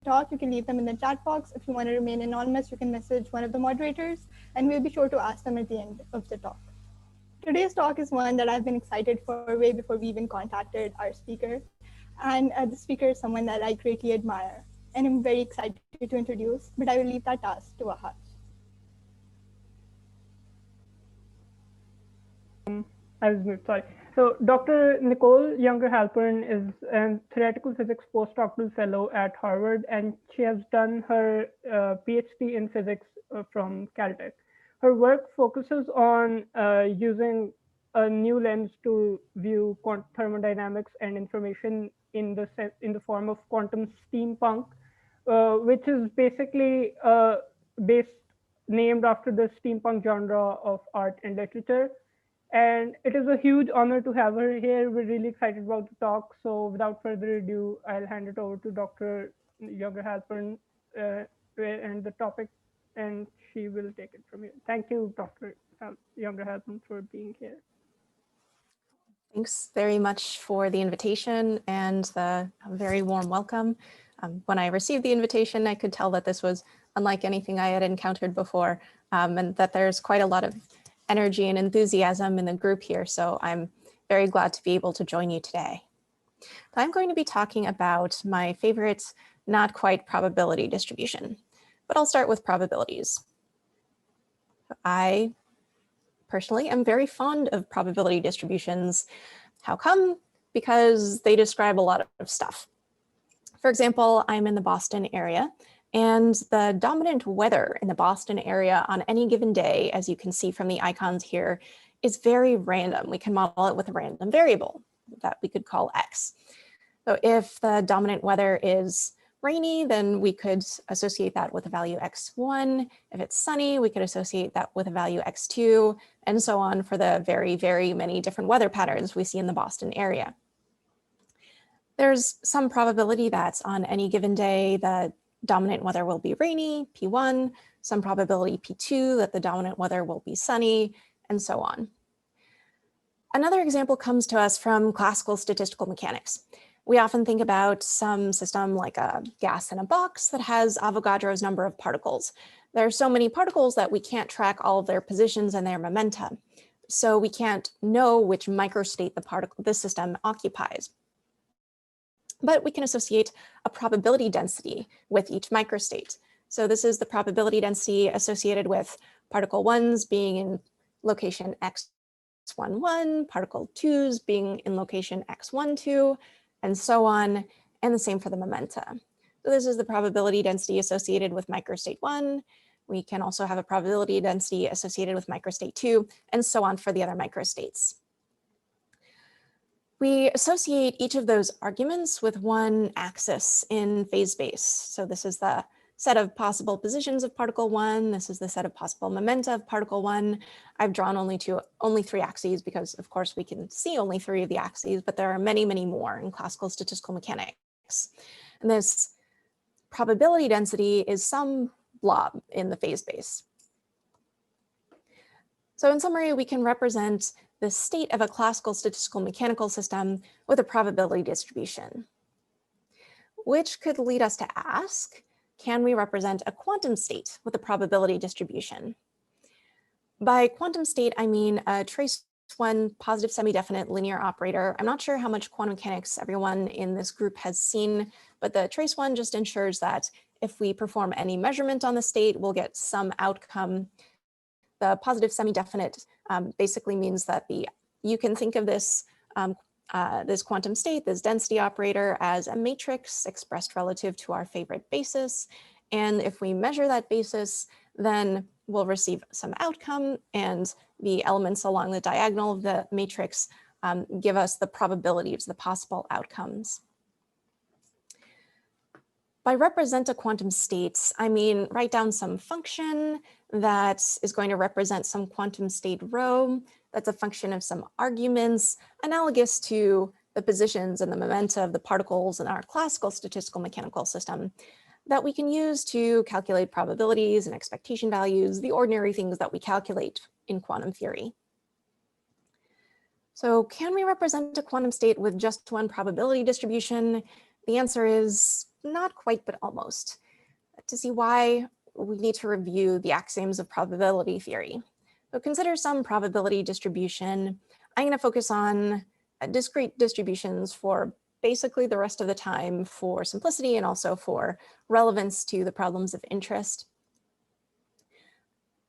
talk, you can leave them in the chat box. If you want to remain anonymous, you can message one of the moderators, and we'll be sure to ask them at the end of the talk. Today's talk is one that I've been excited for way before we even contacted our speaker. And the speaker is someone that I greatly admire, and I'm very excited to introduce, but I will leave that task to Ahad. I was muted, sorry. So Dr. Nicole Yunger Halpern is a theoretical physics postdoctoral fellow at Harvard, and she has done her PhD in physics from Caltech. Her work focuses on using a new lens to view thermodynamics and information in the form of quantum steampunk, which is basically named after the steampunk genre of art and literature. And it is a huge honor to have her here. We're really excited about the talk. So without further ado, I'll hand it over to Dr. Yunger Halpern and the topic, and she will take it from here. Thank you, Dr. Yunger Halpern, for being here. Thanks very much for the invitation and the very warm welcome. When I received the invitation, I could tell that this was unlike anything I had encountered before, and that there's quite a lot of energy and enthusiasm in the group here. So I'm very glad to be able to join you today. I'm going to be talking about my favorite not quite probability distribution, but I'll start with probabilities. I personally am very fond of probability distributions. How come? Because they describe a lot of stuff. For example, I'm in the Boston area, and the dominant weather in the Boston area on any given day, as you can see from the icons here, is very random. We can model it with a random variable that we could call X. So if the dominant weather is rainy, then we could associate that with a value X1. If it's sunny, we could associate that with a value X2, and so on for the very, very many different weather patterns we see in the Boston area. There's some probability that on any given day, the dominant weather will be rainy, P1, some probability P2 that the dominant weather will be sunny, and so on. Another example comes to us from classical statistical mechanics. We often think about some system like a gas in a box that has Avogadro's number of particles. There are so many particles that we can't track all of their positions and their momenta. So we can't know which microstate the system occupies. But we can associate a probability density with each microstate. So this is the probability density associated with particle 1s being in location X11, particle 2s being in location X12, and so on, and the same for the momenta. So this is the probability density associated with microstate 1. We can also have a probability density associated with microstate 2, and so on for the other microstates. We associate each of those arguments with one axis in phase space. So this is the set of possible positions of particle 1. This is the set of possible momenta of particle 1. I've drawn only 3 axes because, of course, we can see only 3 of the axes, but there are many, many more in classical statistical mechanics. And this probability density is some blob in the phase space. So in summary, we can represent the state of a classical statistical mechanical system with a probability distribution, which could lead us to ask, can we represent a quantum state with a probability distribution? By quantum state, I mean a trace 1 positive semi-definite linear operator. I'm not sure how much quantum mechanics everyone in this group has seen, but the trace 1 just ensures that if we perform any measurement on the state, we'll get some outcome. The positive semi-definite basically means that you can think of this, this quantum state, this density operator, as a matrix expressed relative to our favorite basis. And if we measure that basis, then we'll receive some outcome, and the elements along the diagonal of the matrix give us the probabilities, the possible outcomes. By represent a quantum state, I mean write down some function that is going to represent some quantum state rho. That's a function of some arguments analogous to the positions and the momenta of the particles in our classical statistical mechanical system that we can use to calculate probabilities and expectation values, the ordinary things that we calculate in quantum theory. So can we represent a quantum state with just one probability distribution? The answer is not quite, but almost. To see why, we need to review the axioms of probability theory. So consider some probability distribution. I'm going to focus on discrete distributions for basically the rest of the time for simplicity and also for relevance to the problems of interest.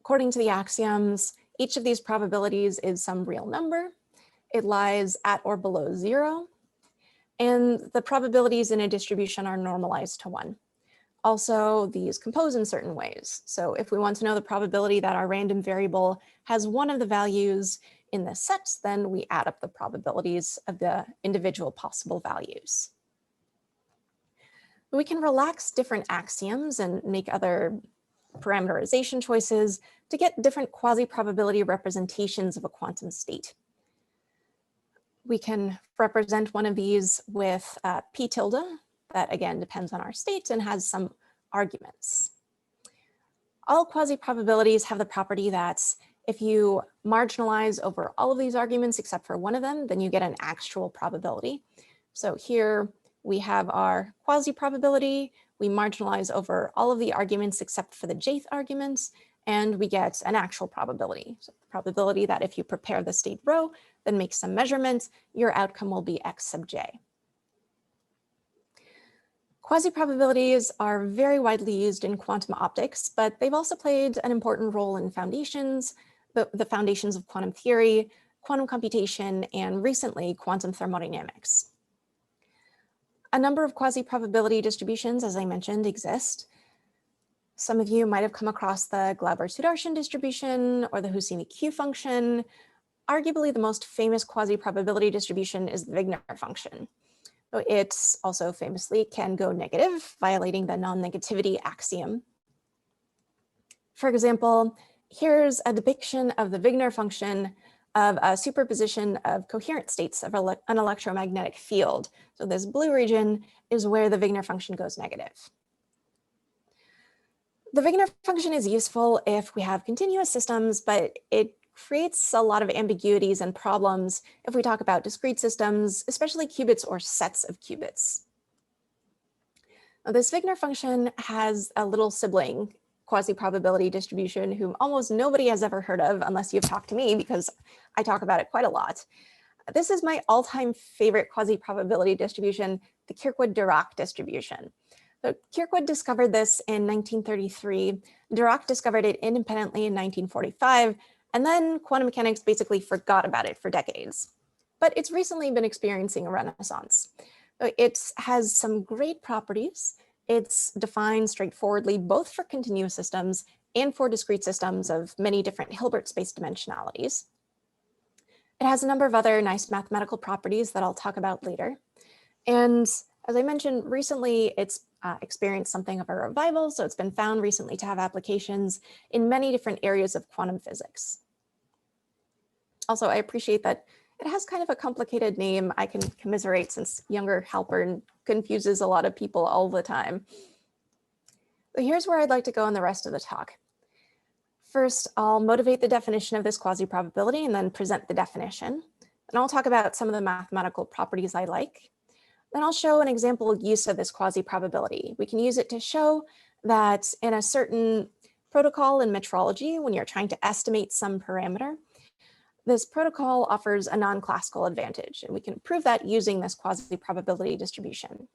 According to the axioms, each of these probabilities is some real number. It lies at or below 0. And the probabilities in a distribution are normalized to 1. Also, these compose in certain ways. So if we want to know the probability that our random variable has one of the values in this set, then we add up the probabilities of the individual possible values. We can relax different axioms and make other parameterization choices to get different quasi-probability representations of a quantum state. We can represent one of these with p tilde, that again depends on our state and has some arguments. All quasi-probabilities have the property that if you marginalize over all of these arguments except for one of them, then you get an actual probability. So here we have our quasi-probability, we marginalize over all of the arguments except for the jth arguments, and we get an actual probability. So the probability that if you prepare the state row, then make some measurements, your outcome will be x sub j. Quasi-probabilities are very widely used in quantum optics, but they've also played an important role in foundations, the foundations of quantum theory, quantum computation, and recently quantum thermodynamics. A number of quasi-probability distributions, as I mentioned, exist. Some of you might have come across the Glauber-Sudarshan distribution or the 𝐲𝐭 function. Arguably the most famous quasi-probability distribution is the Wigner function. So it also famously can go negative, violating the non-negativity axiom. For example, here's a depiction of the Wigner function of a superposition of coherent states of an electromagnetic field. So this blue region is where the Wigner function goes negative. The Wigner function is useful if we have continuous systems, but it creates a lot of ambiguities and problems if we talk about discrete systems, especially qubits or sets of qubits. Now, this Wigner function has a little sibling quasi-probability distribution whom almost nobody has ever heard of unless you've talked to me, because I talk about it quite a lot. This is my all-time favorite quasi-probability distribution, the Kirkwood-Dirac distribution. So Kirkwood discovered this in 1933. Dirac discovered it independently in 1945, and then quantum mechanics basically forgot about it for decades. But it's recently been experiencing a renaissance. It has some great properties. It's defined straightforwardly both for continuous systems and for discrete systems of many different Hilbert space dimensionalities. It has a number of other nice mathematical properties that I'll talk about later. And as I mentioned, recently it's experienced something of a revival, so it's been found recently to have applications in many different areas of quantum physics. Also, I appreciate that it has kind of a complicated name. I can commiserate since Yunger Halpern confuses a lot of people all the time. But here's where I'd like to go in the rest of the talk. First, I'll motivate the definition of this quasi-probability and then present the definition. And I'll talk about some of the mathematical properties I like. Then I'll show an example use of this quasi-probability. We can use it to show that in a certain protocol in metrology, when you're trying to estimate some parameter, this protocol offers a non-classical advantage, and we can prove that using this quasi-probability distribution.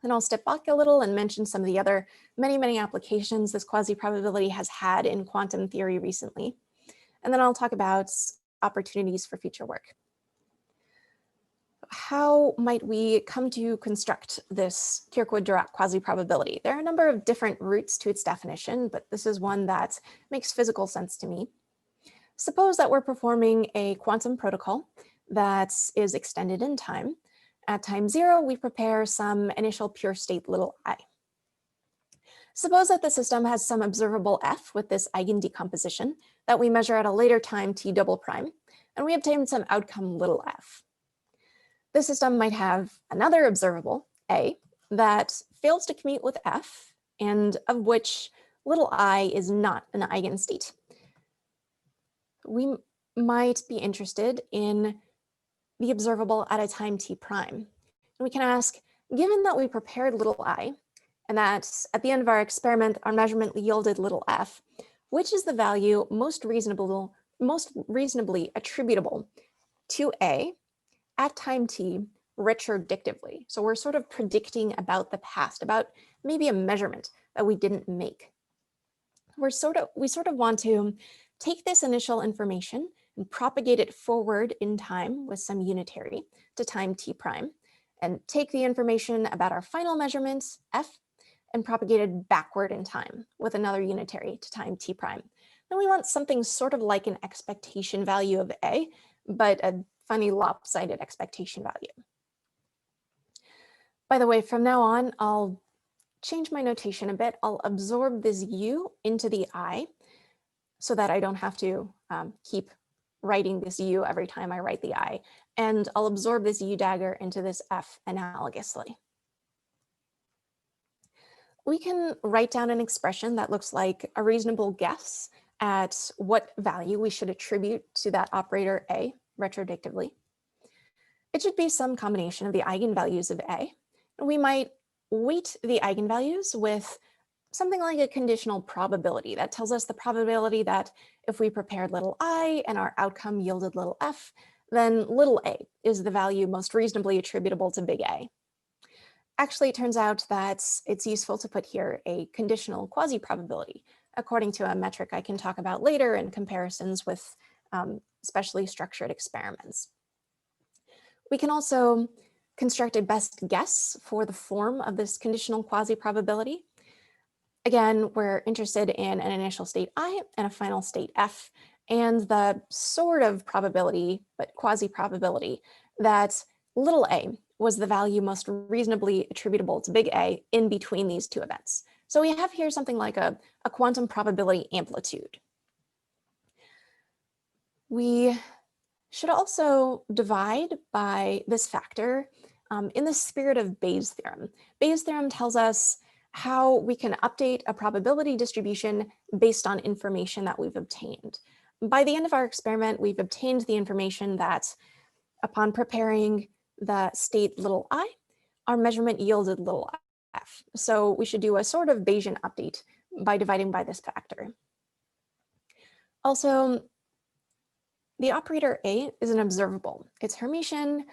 Then I'll step back a little and mention some of the other many applications this quasi-probability has had in quantum theory recently. And then I'll talk about opportunities for future work. How might we come to construct this Kirkwood-Dirac quasi-probability? There are a number of different routes to its definition, but this is one that makes physical sense to me. Suppose that we're performing a quantum protocol that is extended in time. At time 0, we prepare some initial pure state 𝑖. Suppose that the system has some observable f with this eigendecomposition that we measure at a later time t double prime, and we obtain some outcome 𝑓. The system might have another observable, A, that fails to commute with F, and of which 𝑖 is not an eigenstate. We might be interested in the observable at a time t prime. And we can ask, Given that we prepared little I, and that at the end of our experiment, our measurement yielded little f, which is the value most reasonably attributable to A at time t retrodictively? So we're sort of predicting about the past, about maybe a measurement that we didn't make. We sort of want to take this initial information and propagate it forward in time with some unitary to time t prime, and take the information about our final measurement, f, and propagate it backward in time with another unitary to time t prime. Then we want something sort of like an expectation value of A, but a funny lopsided expectation value. By the way, from now on, I'll change my notation a bit. I'll absorb this U into the I so that I don't have to keep writing this U every time I write the I. And I'll absorb this U dagger into this F analogously. We can write down an expression that looks like a reasonable guess at what value we should attribute to that operator A retrodictively. It should be some combination of the eigenvalues of A. We might weight the eigenvalues with something like a conditional probability that tells us the probability that if we prepared little I and our outcome yielded little f, then little a is the value most reasonably attributable to big A. Actually, it turns out that it's useful to put here a conditional quasi-probability, according to a metric I can talk about later in comparisons with specially structured experiments. We can also construct a best guess for the form of this conditional quasi-probability. Again, we're interested in an initial state I and a final state F, and the sort of probability, but quasi-probability, that little a was the value most reasonably attributable to big A in between these two events. So we have here something like a quantum probability amplitude. We should also divide by this factor in the spirit of Bayes' theorem. Bayes' theorem tells us how we can update a probability distribution based on information that we've obtained. By the end of our experiment, we've obtained the information that upon preparing the state little I, our measurement yielded little f. So we should do a sort of Bayesian update by dividing by this factor. Also, the operator A is an observable. It's Hermitian.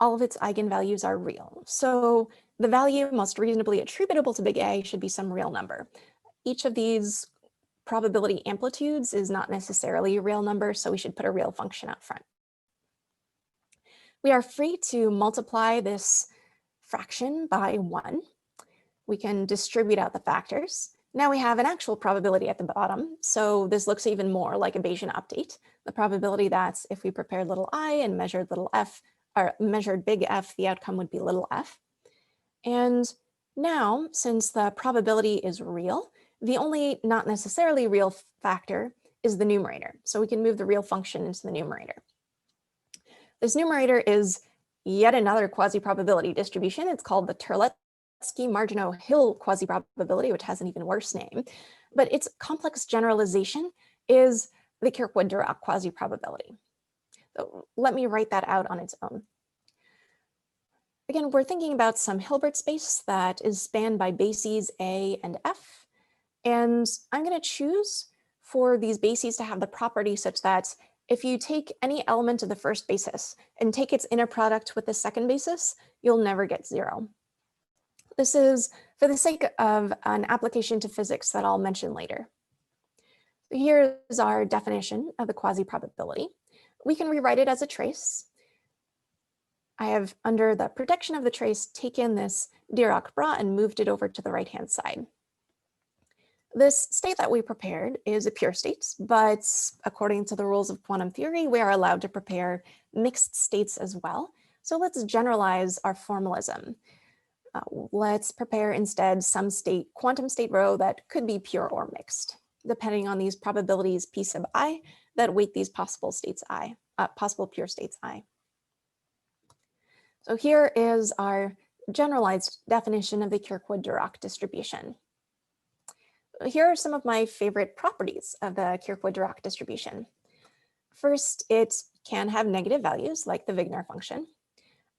All of its eigenvalues are real. So the value most reasonably attributable to big A should be some real number. Each of these probability amplitudes is not necessarily a real number, so we should put a real function out front. We are free to multiply this fraction by 1. We can distribute out the factors. Now we have an actual probability at the bottom, so this looks even more like a Bayesian update. The probability that if we prepared little I and measured little f, or measured big F, the outcome would be little f. And now, since the probability is real, the only not necessarily real factor is the numerator. So we can move the real function into the numerator. This numerator is yet another quasi-probability distribution. It's called the Terlecki-Margenau-Hill quasi-probability, which has an even worse name. But its complex generalization is the Kirkwood-Dirac quasi-probability. So let me write that out on its own. Again, we're thinking about some Hilbert space that is spanned by bases A and F. And I'm going to choose for these bases to have the property such that if you take any element of the first basis and take its inner product with the second basis, you'll never get 0. This is for the sake of an application to physics that I'll mention later. Here's our definition of the quasi-probability. We can rewrite it as a trace. I have, under the protection of the trace, taken this Dirac bra and moved it over to the right-hand side. This state that we prepared is a pure state, but according to the rules of quantum theory, we are allowed to prepare mixed states as well. So let's generalize our formalism. Let's prepare instead some state, quantum state rho that could be pure or mixed, depending on these probabilities P sub I that weight these possible states I, possible pure states I. So here is our generalized definition of the Kirkwood-Dirac distribution. Here are some of my favorite properties of the Kirkwood-Dirac distribution. First, it can have negative values like the Wigner function.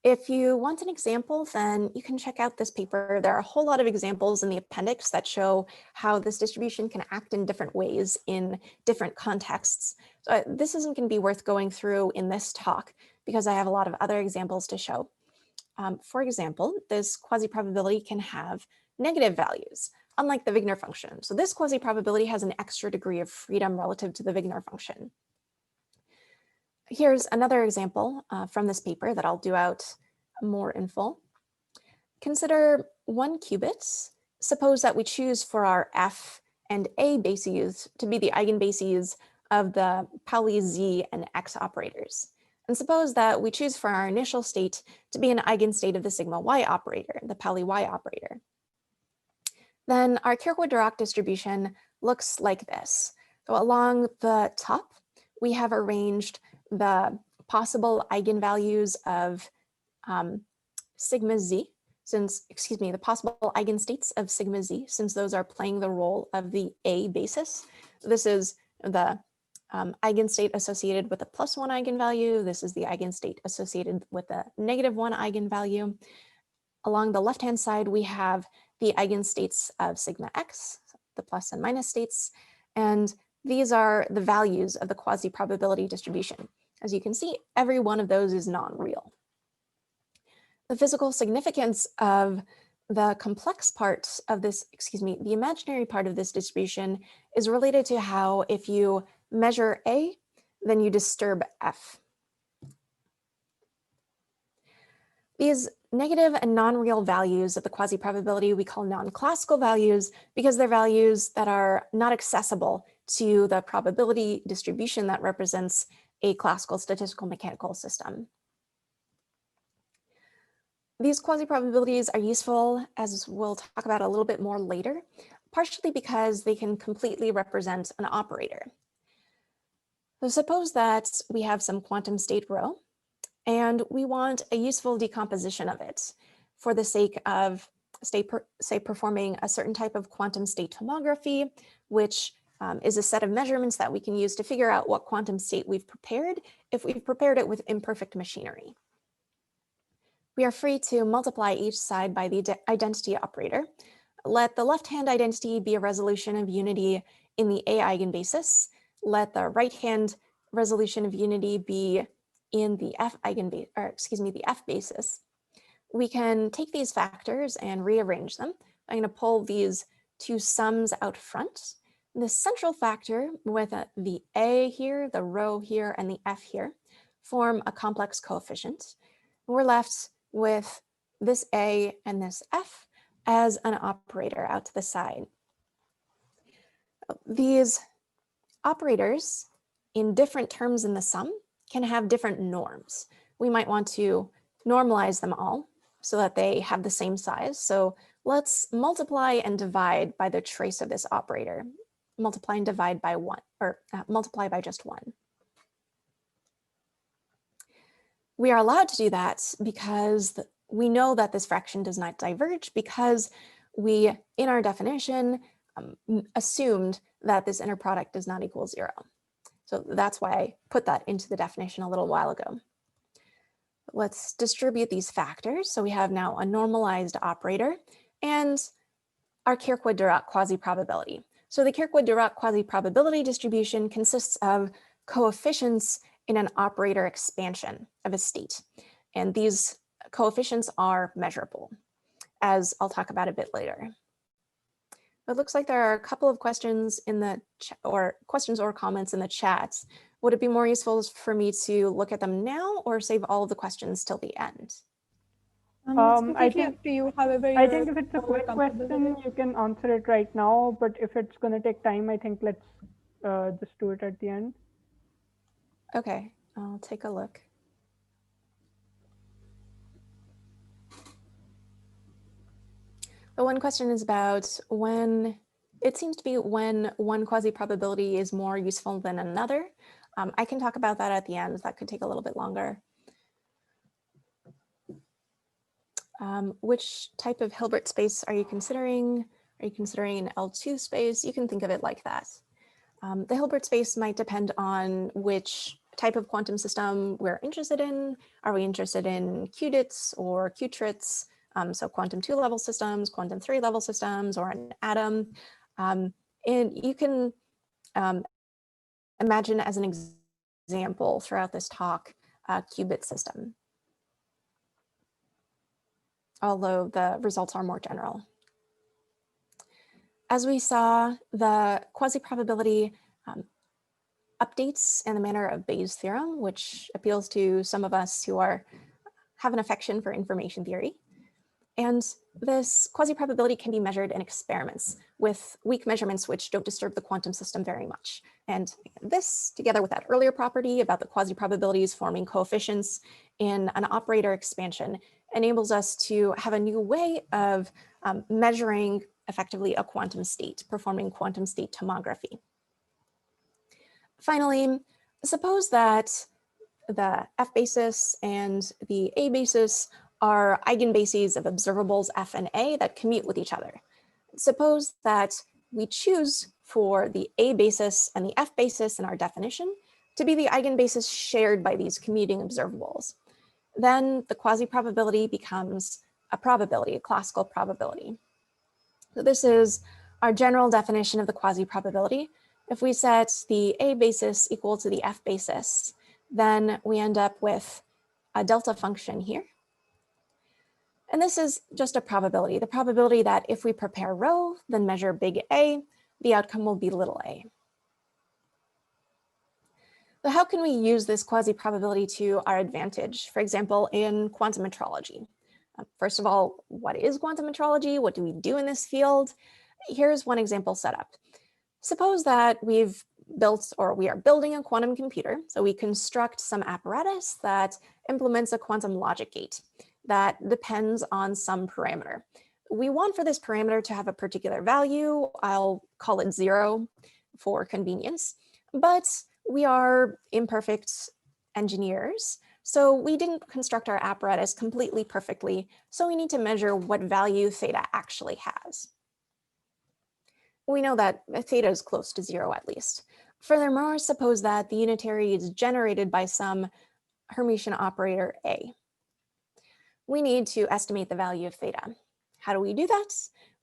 If you want an example, then you can check out this paper. There are a whole lot of examples in the appendix that show how this distribution can act in different ways in different contexts. So this isn't going to be worth going through in this talk because I have a lot of other examples to show. For example, this quasi-probability can have negative values, unlike the Wigner function. So this quasi-probability has an extra degree of freedom relative to the Wigner function. Here's another example from this paper that I'll do out more in full. Consider 1 qubit. Suppose that we choose for our F and A bases to be the eigenbases of the Pauli Z and X operators. And suppose that we choose for our initial state to be an eigenstate of the sigma Y operator, the Pauli Y operator. Then our Kirkwood-Dirac distribution looks like this. So along the top, we have arranged the possible eigenvalues of sigma Z, the possible eigenstates of sigma Z, since those are playing the role of the A basis. This is the eigenstate associated with a +1 eigenvalue. This is the eigenstate associated with a -1 eigenvalue. Along the left-hand side, we have the eigenstates of sigma X, the plus and minus states, and these are the values of the quasi-probability distribution. As you can see, every one of those is non-real. The physical significance of the complex part of this, the imaginary part of this distribution is related to how if you measure A, then you disturb F. These negative and non-real values of the quasi-probability we call non-classical values because they're values that are not accessible to the probability distribution that represents a classical statistical mechanical system. These quasi-probabilities are useful, as we'll talk about a little bit more later, partially because they can completely represent an operator. So suppose that we have some quantum state rho, and we want a useful decomposition of it for the sake of, say, performing a certain type of quantum state tomography, which is a set of measurements that we can use to figure out what quantum state we've prepared if we've prepared it with imperfect machinery. We are free to multiply each side by the identity operator. Let the left-hand identity be a resolution of unity in the A eigenbasis. Let the right-hand resolution of unity be in the F the F basis. We can take these factors and rearrange them. I'm going to pull these two sums out front. The central factor with the A here, the rho here, and the F here form a complex coefficient. We're left with this A and this F as an operator out to the side. These operators in different terms in the sum can have different norms. We might want to normalize them all so that they have the same size. So let's multiply and divide by the trace of this operator. Multiply and divide by 1, or multiply by just 1. We are allowed to do that because we know that this fraction does not diverge because we, in our definition, assumed that this inner product does not equal 0. So that's why I put that into the definition a little while ago. Let's distribute these factors. So we have now a normalized operator and our Kirkwood-Dirac quasi-probability. So the Kirkwood-Dirac quasi-probability distribution consists of coefficients in an operator expansion of a state. And these coefficients are measurable, as I'll talk about a bit later. It looks like there are a couple of questions in the questions or comments in the chat. Would it be more useful for me to look at them now or save all of the questions till the end? It's completely up to you. However, I think if it's a quick question, you can answer it right now. But if it's going to take time, I think let's just do it at the end. Okay, I'll take a look. The one question is about when, it seems to be when one quasi-probability is more useful than another. I can talk about that at the end. That could take a little bit longer. Which type of Hilbert space are you considering? Are you considering an L2 space? You can think of it like that. The Hilbert space might depend on which type of quantum system we're interested in. Are we interested in qubits or qubits? So quantum 2-level systems, quantum 3-level systems, or an atom. And you can imagine as an example throughout this talk, a qubit system, although the results are more general. As we saw, the quasi-probability updates in the manner of Bayes' theorem, which appeals to some of us who have an affection for information theory. And this quasi-probability can be measured in experiments with weak measurements which don't disturb the quantum system very much. And this, together with that earlier property about the quasi-probabilities forming coefficients in an operator expansion, enables us to have a new way of measuring effectively a quantum state, performing quantum state tomography. Finally, suppose that the F basis and the A basis are eigenbases of observables F and A that commute with each other. Suppose that we choose for the A basis and the F basis in our definition to be the eigenbasis shared by these commuting observables. Then the quasi-probability becomes a probability, a classical probability. So this is our general definition of the quasi-probability. If we set the A basis equal to the F basis, then we end up with a delta function here. And this is just a probability, the probability that if we prepare rho, then measure big A, the outcome will be little a. So how can we use this quasi-probability to our advantage, for example, in quantum metrology? First of all, what is quantum metrology? What do we do in this field? Here's one example setup. Suppose that we've built, or we are building a quantum computer. So we construct some apparatus that implements a quantum logic gate that depends on some parameter. We want for this parameter to have a particular value. I'll call it 0 for convenience, but we are imperfect engineers. So we didn't construct our apparatus completely perfectly. So we need to measure what value theta actually has. We know that theta is close to 0 at least. Furthermore, suppose that the unitary is generated by some Hermitian operator A. We need to estimate the value of theta. How do we do that?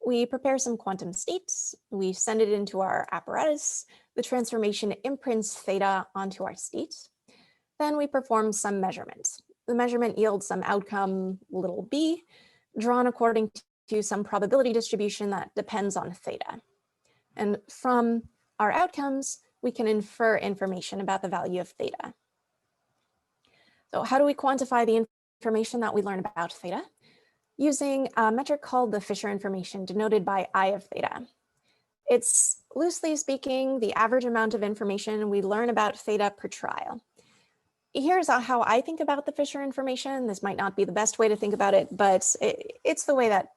We prepare some quantum states, we send it into our apparatus, the transformation imprints theta onto our state. Then we perform some measurement. The measurement yields some outcome little b, drawn according to some probability distribution that depends on theta. And from our outcomes, we can infer information about the value of theta. So how do we quantify the information that we learn about theta? Using a metric called the Fisher information, denoted by I of theta. It's, loosely speaking, the average amount of information we learn about theta per trial. Here's how I think about the Fisher information. This might not be the best way to think about it, but it's the way that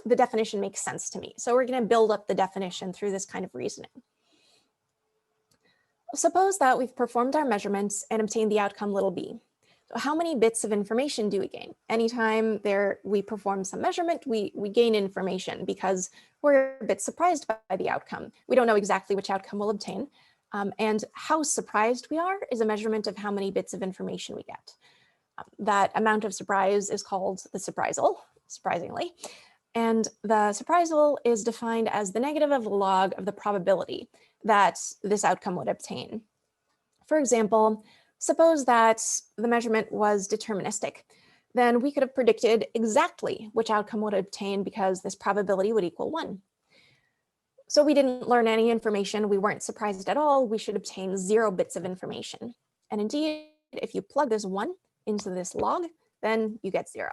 the definition makes sense to me. So we're going to build up the definition through this kind of reasoning. Suppose that we've performed our measurements and obtained the outcome little b. So how many bits of information do we gain? Anytime we perform some measurement, we gain information because we're a bit surprised by the outcome. We don't know exactly which outcome we'll obtain. And how surprised we are is a measurement of how many bits of information we get. That amount of surprise is called the surprisal, surprisingly. And the surprisal is defined as the negative of the log of the probability that this outcome would obtain. For example, suppose that the measurement was deterministic. Then we could have predicted exactly which outcome would obtain because this probability would equal 1. So we didn't learn any information. We weren't surprised at all. We should obtain 0 bits of information. And indeed, if you plug this 1 into this log, then you get 0.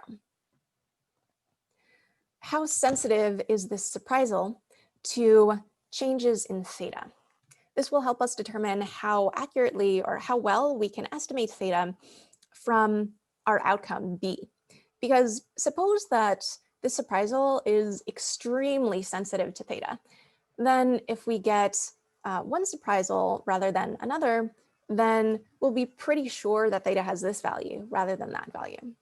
How sensitive is this surprisal to changes in theta? This will help us determine how accurately or how well we can estimate theta from our outcome B. Because suppose that this surprisal is extremely sensitive to theta. Then if we get one surprisal rather than another, then we'll be pretty sure that theta has this value rather than that value.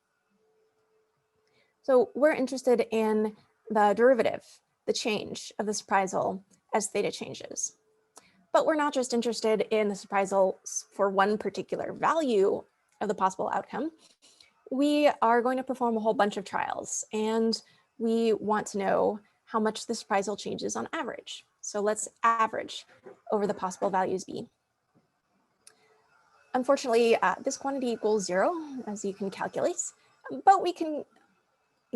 So we're interested in the derivative, the change of the surprisal as theta changes. But we're not just interested in the surprisal for one particular value of the possible outcome. We are going to perform a whole bunch of trials, and we want to know how much the surprisal changes on average. So let's average over the possible values B. Unfortunately, this quantity equals 0, as you can calculate, but we can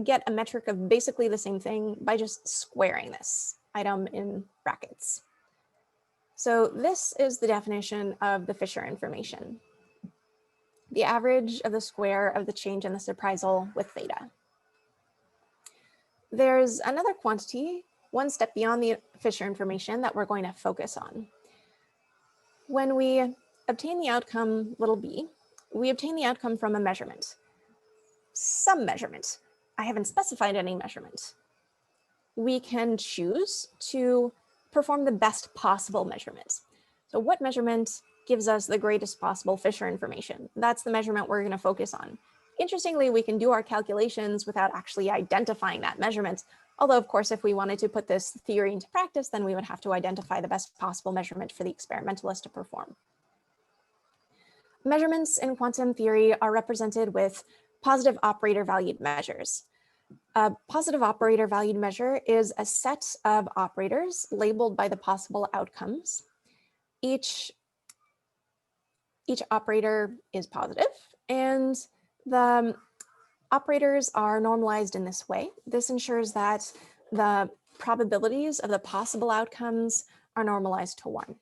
get a metric of basically the same thing by just squaring this item in brackets. So this is the definition of the Fisher information: the average of the square of the change in the surprisal with theta. There's another quantity, one step beyond the Fisher information, that we're going to focus on. When we obtain the outcome little b, we obtain the outcome from a measurement, some measurement. I haven't specified any measurement. We can choose to perform the best possible measurement. So what measurement gives us the greatest possible Fisher information? That's the measurement we're going to focus on. Interestingly, we can do our calculations without actually identifying that measurement. Although, of course, if we wanted to put this theory into practice, then we would have to identify the best possible measurement for the experimentalist to perform. Measurements in quantum theory are represented with positive operator valued measures. A positive operator valued measure is a set of operators labeled by the possible outcomes. Each operator is positive, and the operators are normalized in this way. This ensures that the probabilities of the possible outcomes are normalized to 1.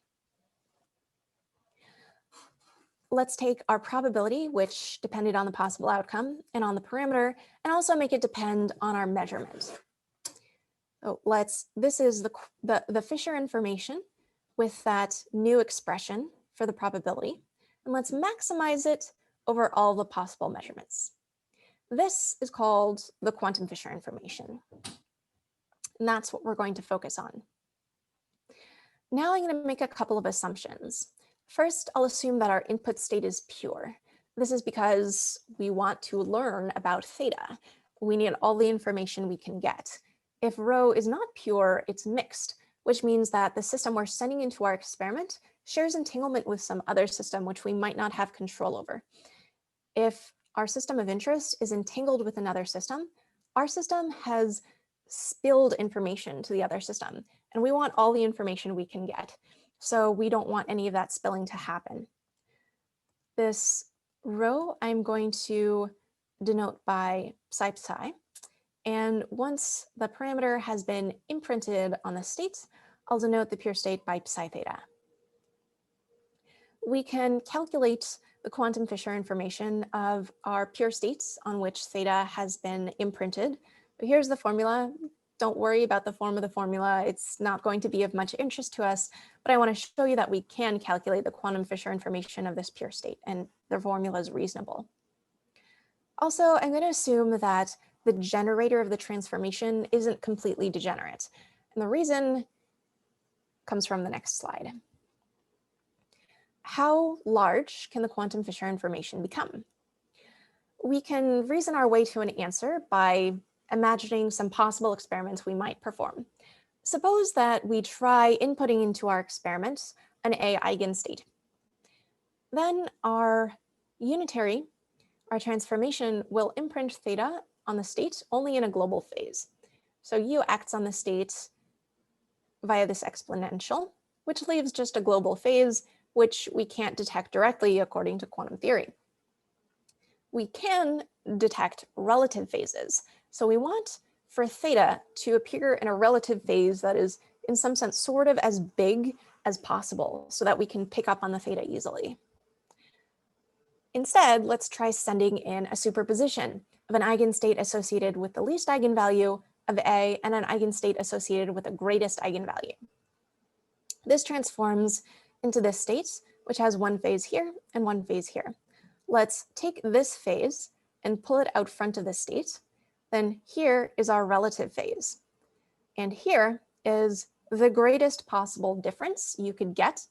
Let's take our probability, which depended on the possible outcome and on the parameter, and also make it depend on our measurement. So this is the Fisher information with that new expression for the probability, and let's maximize it over all the possible measurements. This is called the quantum Fisher information, and that's what we're going to focus on. Now I'm going to make a couple of assumptions. First, I'll assume that our input state is pure. This is because we want to learn about theta. We need all the information we can get. If rho is not pure, it's mixed, which means that the system we're sending into our experiment shares entanglement with some other system which we might not have control over. If our system of interest is entangled with another system, our system has spilled information to the other system, and we want all the information we can get. So we don't want any of that spilling to happen. This rho I'm going to denote by psi, and once the parameter has been imprinted on the state, I'll denote the pure state by psi theta. We can calculate the quantum Fisher information of our pure states on which theta has been imprinted. But here's the formula. Don't worry about the form of the formula. It's not going to be of much interest to us, but I want to show you that we can calculate the quantum Fisher information of this pure state, and the formula is reasonable. Also, I'm going to assume that the generator of the transformation isn't completely degenerate, and the reason comes from the next slide. How large can the quantum Fisher information become? We can reason our way to an answer by imagining some possible experiments we might perform. Suppose that we try inputting into our experiment an A eigenstate. Then our transformation will imprint theta on the state only in a global phase. So U acts on the state via this exponential, which leaves just a global phase, which we can't detect directly according to quantum theory. We can detect relative phases. So we want for theta to appear in a relative phase that is, in some sense, sort of as big as possible so that we can pick up on the theta easily. Instead, let's try sending in a superposition of an eigenstate associated with the least eigenvalue of A and an eigenstate associated with the greatest eigenvalue. This transforms into this state, which has one phase here and one phase here. Let's take this phase and pull it out front of the state. Then here is our relative phase. And here is the greatest possible difference you could get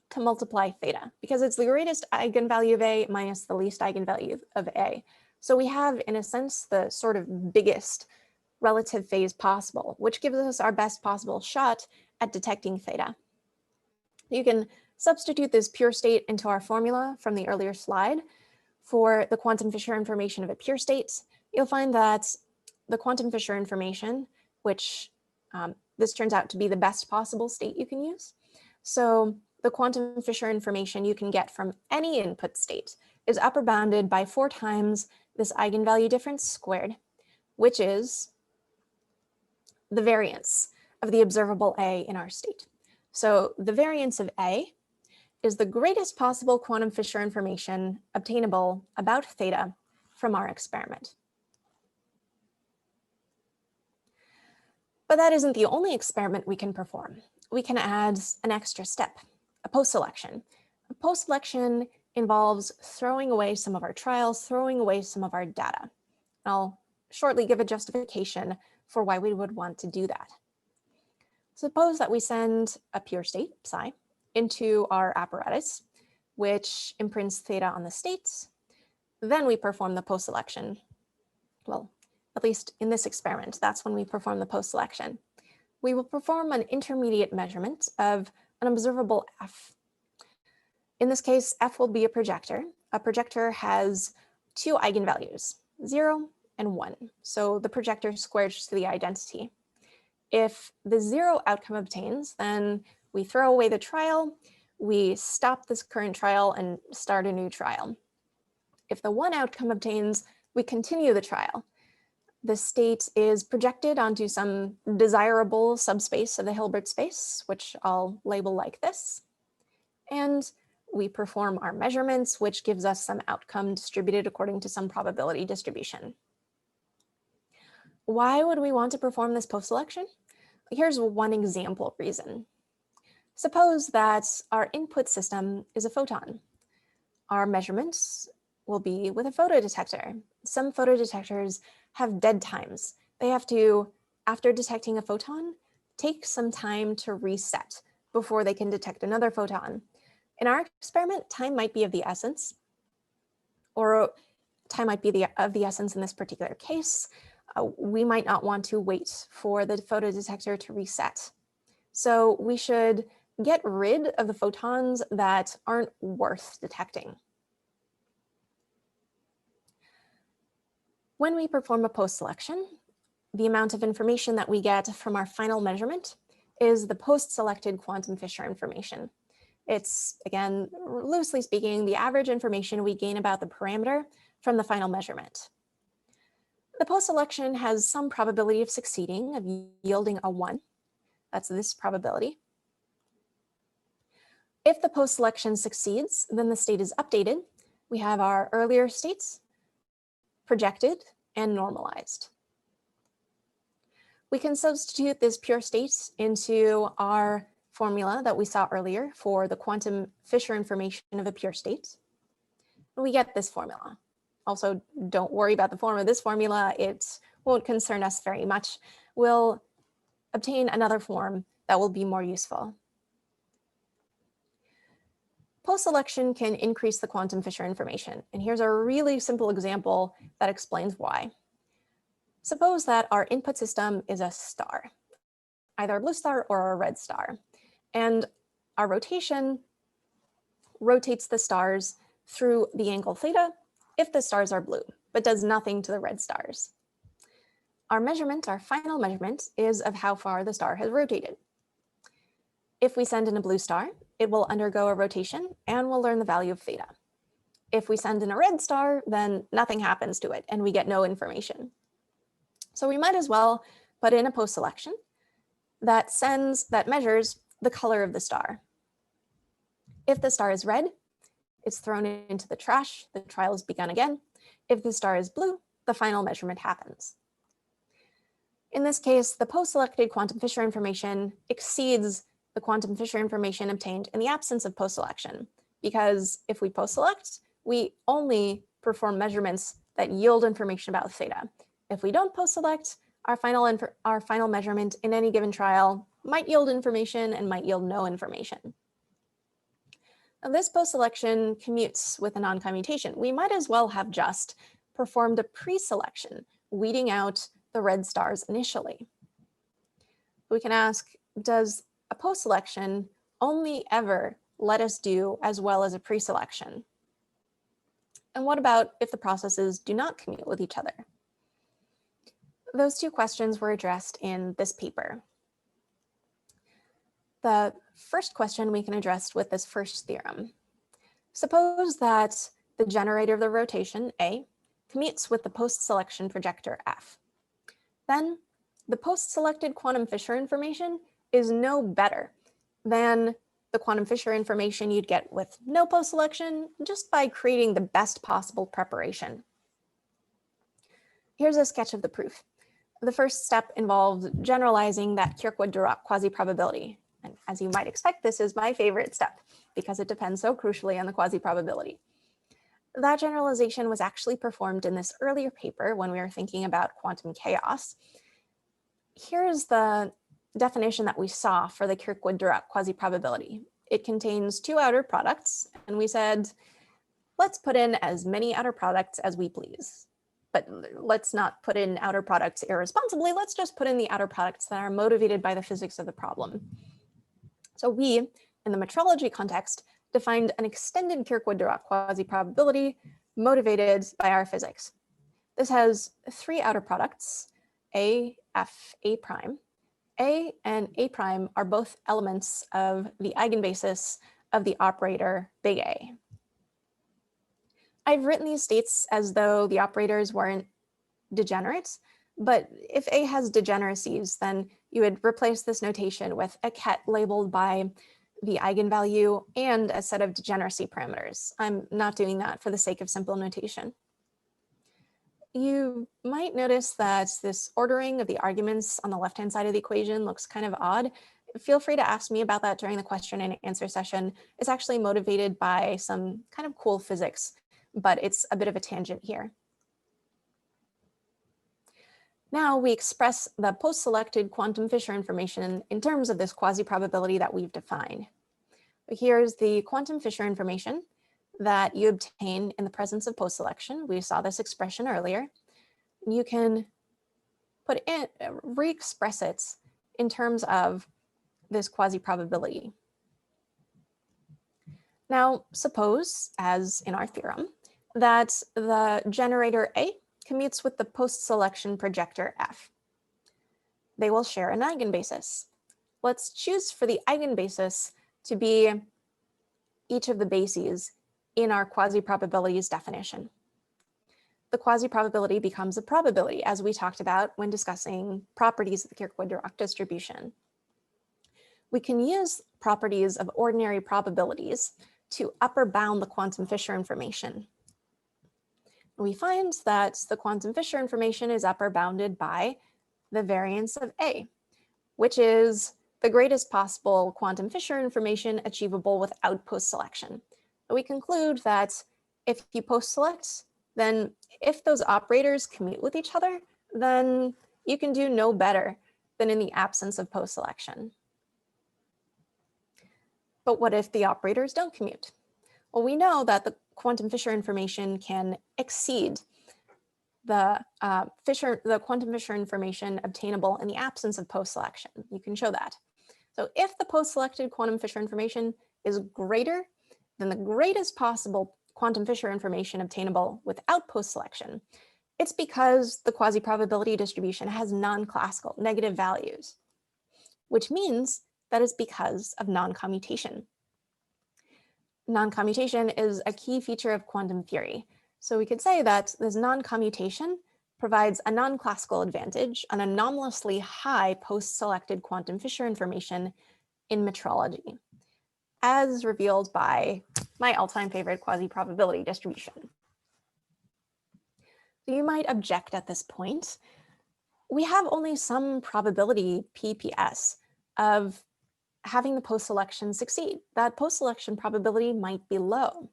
to multiply theta, because it's the greatest eigenvalue of A minus the least eigenvalue of A. So we have, in a sense, the sort of biggest relative phase possible, which gives us our best possible shot at detecting theta. You can substitute this pure state into our formula from the earlier slide for the quantum Fisher information of a pure state. You'll find that the quantum Fisher information, which this turns out to be the best possible state you can use. So the quantum Fisher information you can get from any input state is upper bounded by 4 times this eigenvalue difference squared, which is the variance of the observable A in our state. So the variance of A is the greatest possible quantum Fisher information obtainable about theta from our experiment. But that isn't the only experiment we can perform. We can add an extra step, a post-selection. A post-selection involves throwing away some of our trials, throwing away some of our data. I'll shortly give a justification for why we would want to do that. Suppose that we send a pure state, psi, into our apparatus, which imprints theta on the states. Then we perform the post-selection. Well, at least in this experiment, that's when we perform the post-selection. We will perform an intermediate measurement of an observable F. In this case, F will be a projector. A projector has 2 eigenvalues, 0 and 1. So the projector squares to the identity. If the 0 outcome obtains, then we throw away the trial, we stop this current trial and start a new trial. If the 1 outcome obtains, we continue the trial. The state is projected onto some desirable subspace of the Hilbert space, which I'll label like this. And we perform our measurements, which gives us some outcome distributed according to some probability distribution. Why would we want to perform this post-selection? Here's one example reason. Suppose that our input system is a photon. Our measurements will be with a photodetector. Some photodetectors have dead times. They have to, after detecting a photon, take some time to reset before they can detect another photon. In our experiment, time might be of the essence, or time might be of the essence in this particular case. We might not want to wait for the photodetector to reset. So we should get rid of the photons that aren't worth detecting. When we perform a post-selection, the amount of information that we get from our final measurement is the post-selected quantum Fisher information. It's, again, loosely speaking, the average information we gain about the parameter from the final measurement. The post-selection has some probability of succeeding, of yielding a 1. That's this probability. If the post-selection succeeds, then the state is updated. We have our earlier states projected and normalized. We can substitute this pure state into our formula that we saw earlier for the quantum Fisher information of a pure state. And we get this formula. Also, don't worry about the form of this formula. It won't concern us very much. We'll obtain another form that will be more useful. Post-selection can increase the quantum Fisher information. And here's a really simple example that explains why. Suppose that our input system is a star, either a blue star or a red star. And our rotation rotates the stars through the angle theta if the stars are blue, but does nothing to the red stars. Our measurement, our final measurement, is of how far the star has rotated. If we send in a blue star, it will undergo a rotation and we'll learn the value of theta. If we send in a red star, then nothing happens to it and we get no information. So we might as well put in a post-selection that measures the color of the star. If the star is red, it's thrown into the trash, the trial is begun again. If the star is blue, the final measurement happens. In this case, the post-selected quantum Fisher information exceeds the quantum Fisher information obtained in the absence of post-selection, because if we post-select, we only perform measurements that yield information about theta. If we don't post-select, our final measurement in any given trial might yield information and might yield no information. Now, this post-selection commutes with a non-commutation. We might as well have just performed a pre-selection, weeding out the red stars initially. We can ask, does a post-selection only ever let us do as well as a pre-selection? And what about if the processes do not commute with each other? Those two questions were addressed in this paper. The first question we can address with this first theorem. Suppose that the generator of the rotation, A, commutes with the post-selection projector, F. Then the post-selected quantum Fisher information is no better than the quantum Fisher information you'd get with no post-selection just by creating the best possible preparation. Here's a sketch of the proof. The first step involves generalizing that Kirkwood-Dirac quasi-probability. And as you might expect, this is my favorite step because it depends so crucially on the quasi-probability. That generalization was actually performed in this earlier paper when we were thinking about quantum chaos. Here's the definition that we saw for the Kirkwood-Dirac quasi-probability. It contains two outer products, and we said, let's put in as many outer products as we please. But let's not put in outer products irresponsibly. Let's just put in the outer products that are motivated by the physics of the problem. So we, in the metrology context, defined an extended Kirkwood-Dirac quasi-probability motivated by our physics. This has three outer products, A, F, A prime. A and A prime are both elements of the eigenbasis of the operator big A. I've written these states as though the operators weren't degenerate, but if A has degeneracies, then you would replace this notation with a ket labeled by the eigenvalue and a set of degeneracy parameters. I'm not doing that for the sake of simple notation. You might notice that this ordering of the arguments on the left-hand side of the equation looks kind of odd. Feel free to ask me about that during the question and answer session. It's actually motivated by some kind of cool physics, but it's a bit of a tangent here. Now we express the post-selected quantum Fisher information in terms of this quasi-probability that we've defined. Here's the quantum Fisher information that you obtain in the presence of post-selection. We saw this expression earlier. You can re-express it in terms of this quasi-probability. Now, suppose, as in our theorem, that the generator A commutes with the post-selection projector F. They will share an eigenbasis. Let's choose for the eigenbasis to be each of the bases in our quasi-probabilities definition. The quasi-probability becomes a probability, as we talked about when discussing properties of the Kirkwood-Dirac distribution. We can use properties of ordinary probabilities to upper bound the quantum Fisher information. We find that the quantum Fisher information is upper bounded by the variance of A, which is the greatest possible quantum Fisher information achievable without post-selection. We conclude that if you post-select, then if those operators commute with each other, then you can do no better than in the absence of post-selection. But what if the operators don't commute? Well, we know that the quantum Fisher information can exceed the quantum Fisher information obtainable in the absence of post-selection. You can show that. So if the post-selected quantum Fisher information is greater than the greatest possible quantum Fisher information obtainable without post-selection, it's because the quasi-probability distribution has non-classical negative values, which means that it's because of non-commutation. Non-commutation is a key feature of quantum theory. So we could say that this non-commutation provides a non-classical advantage on anomalously high post-selected quantum Fisher information in metrology, as revealed by my all-time favorite quasi-probability distribution. You might object at this point. We have only some probability PPS of having the post-selection succeed. That post-selection probability might be low.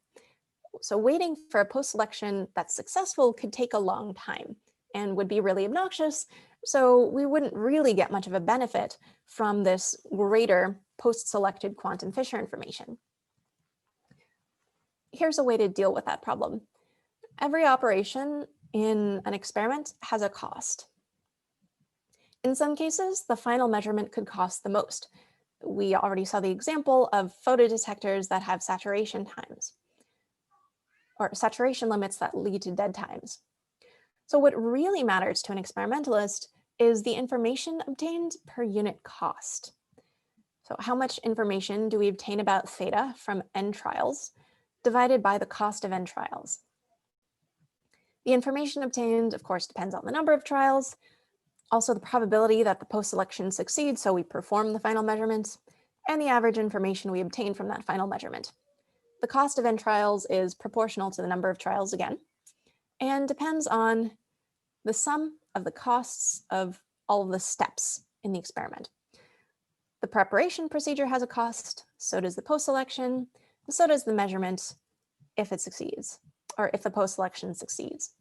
So waiting for a post-selection that's successful could take a long time and would be really obnoxious. So we wouldn't really get much of a benefit from this greater post-selected quantum Fisher information. Here's a way to deal with that problem. Every operation in an experiment has a cost. In some cases, the final measurement could cost the most. we already saw the example of photodetectors that have saturation times, or saturation limits that lead to dead times. So what really matters to an experimentalist is the information obtained per unit cost. So how much information do we obtain about theta from n trials divided by the cost of n trials? The information obtained, of course, depends on the number of trials, also the probability that the post-selection succeeds, so we perform the final measurement, and the average information we obtain from that final measurement. The cost of n trials is proportional to the number of trials again, and depends on the sum of the costs of all of the steps in the experiment. The preparation procedure has a cost, so does the post-selection, and so does the measurement if it succeeds, or if the post-selection succeeds.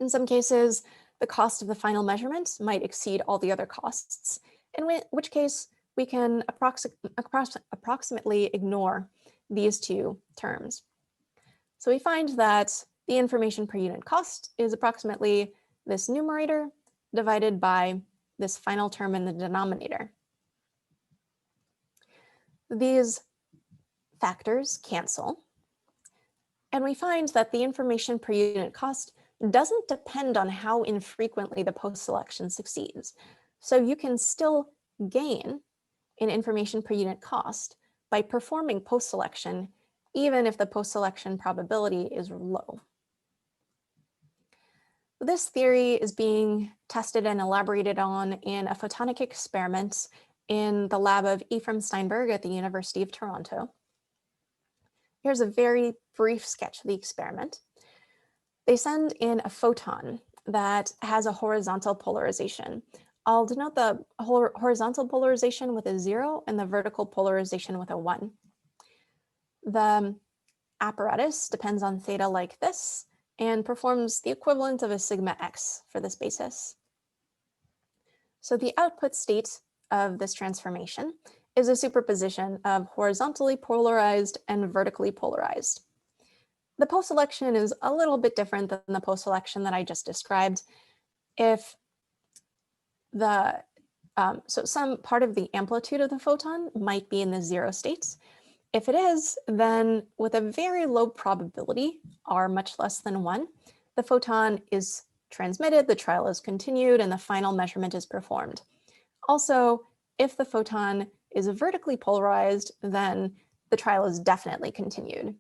In some cases, the cost of the final measurement might exceed all the other costs, in which case we can approximately ignore these two terms. So we find that the information per unit cost is approximately this numerator divided by this final term in the denominator. These factors cancel, and we find that the information per unit cost doesn't depend on how infrequently the post-selection succeeds. So you can still gain in information per unit cost by performing post-selection, even if the post-selection probability is low. This theory is being tested and elaborated on in a photonic experiment in the lab of Ephraim Steinberg at the University of Toronto. Here's a very brief sketch of the experiment. They send in a photon that has a horizontal polarization. I'll denote the horizontal polarization with a 0 and the vertical polarization with a 1. The apparatus depends on theta like this and performs the equivalent of a sigma x for this basis. So the output state of this transformation is a superposition of horizontally polarized and vertically polarized. The post-selection is a little bit different than the post-selection that I just described. If the, so some part of the amplitude of the photon might be in the 0 states. If it is, then with a very low probability, r much less than 1, the photon is transmitted, the trial is continued, and the final measurement is performed. Also, if the photon is vertically polarized, then the trial is definitely continued.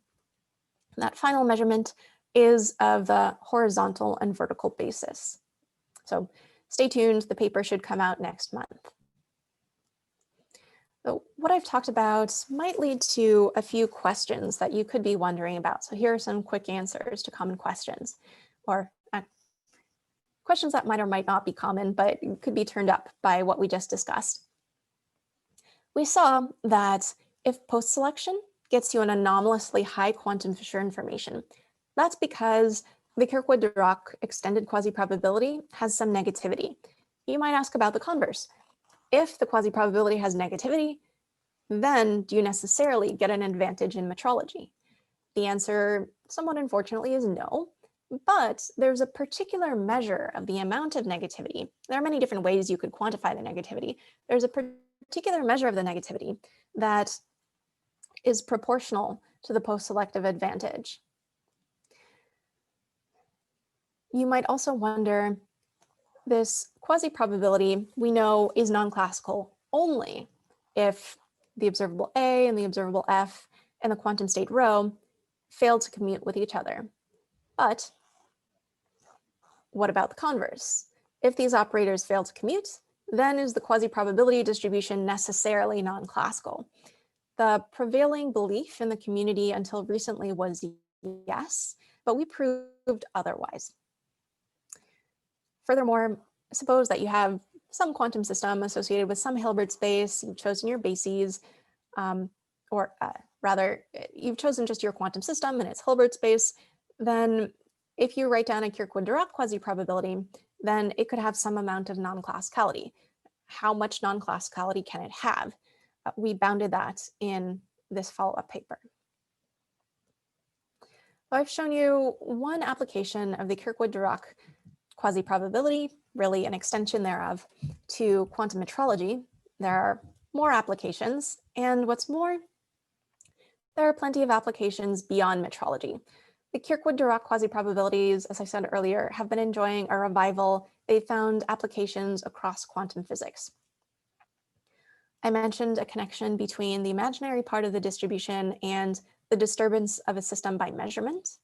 That final measurement is of the horizontal and vertical basis. So stay tuned, the paper should come out next month. So what I've talked about might lead to a few questions that you could be wondering about. So here are some quick answers to common questions, or questions that might or might not be common, but could be turned up by what we just discussed. We saw that if post-selection gets you an anomalously high quantum Fisher information, that's because the Kirkwood-Dirac extended quasi-probability has some negativity. You might ask about the converse. If the quasi-probability has negativity, then do you necessarily get an advantage in metrology? The answer, somewhat unfortunately, is no, but there's a particular measure of the amount of negativity. There are many different ways you could quantify the negativity. There's a particular measure of the negativity that is proportional to the post-selective advantage. You might also wonder, this quasi-probability we know is non-classical only if the observable A and the observable F and the quantum state rho fail to commute with each other. But what about the converse? If these operators fail to commute, then is the quasi-probability distribution necessarily non-classical? The prevailing belief in the community until recently was yes, but we proved otherwise. Furthermore, suppose that you have some quantum system associated with some Hilbert space, you've chosen your bases, rather, you've chosen just your quantum system and its Hilbert space, then if you write down a Kirkwood-Dirac quasi-probability, then it could have some amount of non-classicality. How much non-classicality can it have? We bounded that in this follow-up paper. So I've shown you one application of the Kirkwood-Dirac quasi-probability, really an extension thereof, to quantum metrology. There are more applications. And what's more, there are plenty of applications beyond metrology. The Kirkwood-Dirac quasi-probabilities, as I said earlier, have been enjoying a revival. They found applications across quantum physics. I mentioned a connection between the imaginary part of the distribution and the disturbance of a system by measurement.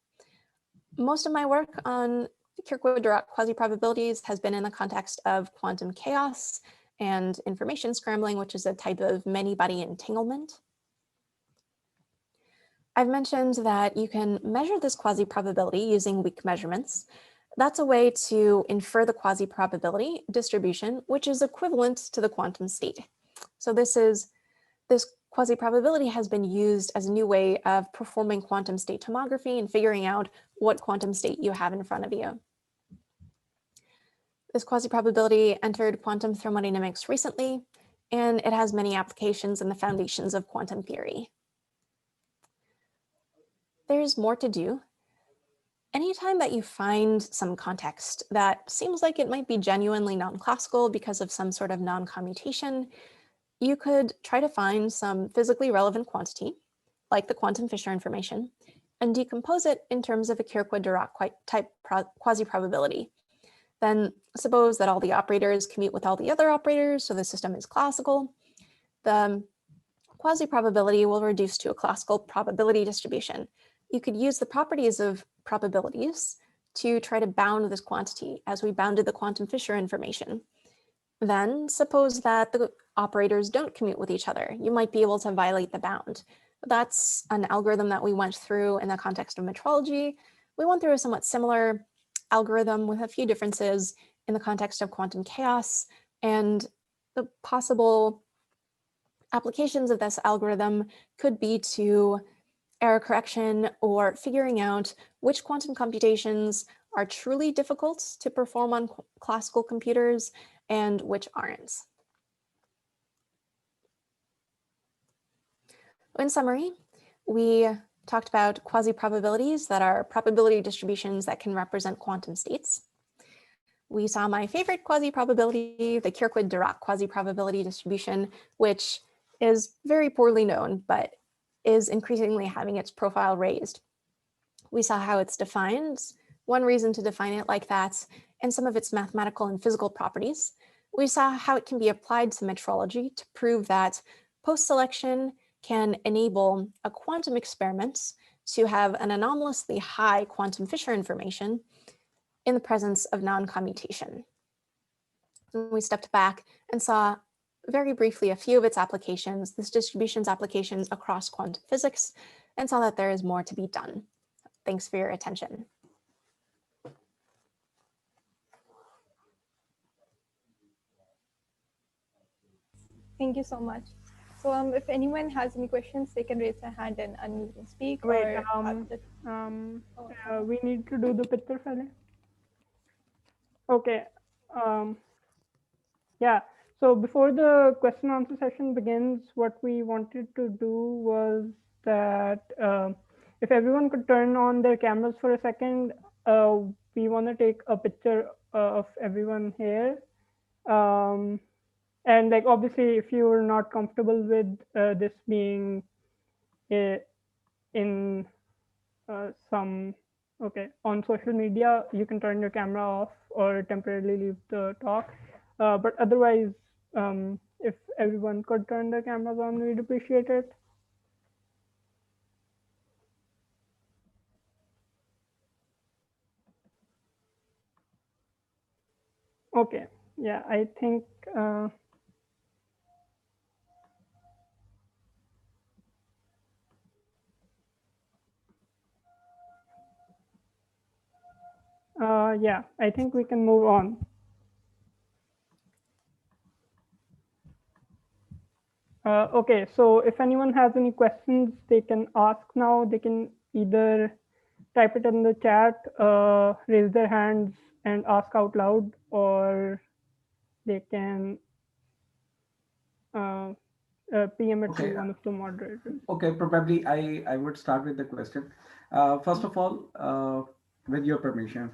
Most of my work on Kirkwood-Dirac quasi-probabilities has been in the context of quantum chaos and information scrambling, which is a type of many-body entanglement. I've mentioned that you can measure this quasi-probability using weak measurements. That's a way to infer the quasi-probability distribution, which is equivalent to the quantum state. So this quasi-probability has been used as a new way of performing quantum state tomography and figuring out what quantum state you have in front of you. This quasi-probability entered quantum thermodynamics recently, and it has many applications in the foundations of quantum theory. There's more to do. Anytime that you find some context that seems like it might be genuinely non-classical because of some sort of non-commutation, you could try to find some physically relevant quantity, like the quantum Fisher information, and decompose it in terms of a Kirkwood-Dirac type quasi-probability. Then suppose that all the operators commute with all the other operators, so the system is classical. The quasi-probability will reduce to a classical probability distribution. You could use the properties of probabilities to try to bound this quantity as we bounded the quantum Fisher information. Then suppose that the operators don't commute with each other. You might be able to violate the bound. That's an algorithm that we went through in the context of metrology. We went through a somewhat similar algorithm with a few differences in the context of quantum chaos, and the possible applications of this algorithm could be to error correction or figuring out which quantum computations are truly difficult to perform on classical computers and which aren't. In summary, we talked about quasi-probabilities that are probability distributions that can represent quantum states. We saw my favorite quasi-probability, the Kirkwood-Dirac quasi-probability distribution, which is very poorly known, but is increasingly having its profile raised. We saw how it's defined, one reason to define it like that, and some of its mathematical and physical properties. We saw how it can be applied to metrology to prove that post-selection can enable a quantum experiment to have an anomalously high quantum Fisher information in the presence of non-commutation. We stepped back and saw very briefly a few of its applications, this distribution's applications across quantum physics, and saw that there is more to be done. Thanks for your attention. Thank you so much. So if anyone has any questions, they can raise their hand and unmute and speak. Wait, or we need to do the picture fellow. Okay. Yeah. So before the question answer session begins, what we wanted to do was that if everyone could turn on their cameras for a second, we want to take a picture of everyone here. And like, obviously, if you're not comfortable with this being in on social media, you can turn your camera off or temporarily leave the talk. But otherwise, if everyone could turn their cameras on, we'd appreciate it. Okay, yeah, I think yeah, I think we can move on. Okay, so if anyone has any questions, they can ask now. They can either type it in the chat, raise their hands and ask out loud, or they can PM it to one of the moderators. Okay, probably I would start with the question. First of all, with your permission,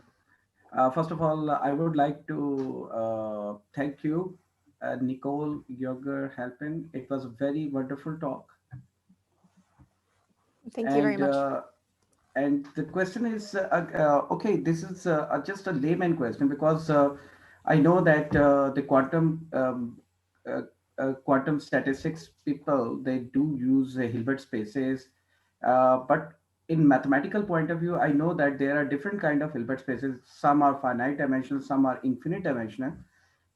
first of all, I would like to thank you Nicole Yunger Halpern. It was a very wonderful talk. Thank you very And much. and the question is, okay, this is just a layman question because I know that the uh, quantum statistics people, they do use Hilbert spaces, but in mathematical point of view, I know that there are different kind of Hilbert spaces. Some are finite dimensional, some are infinite dimensional.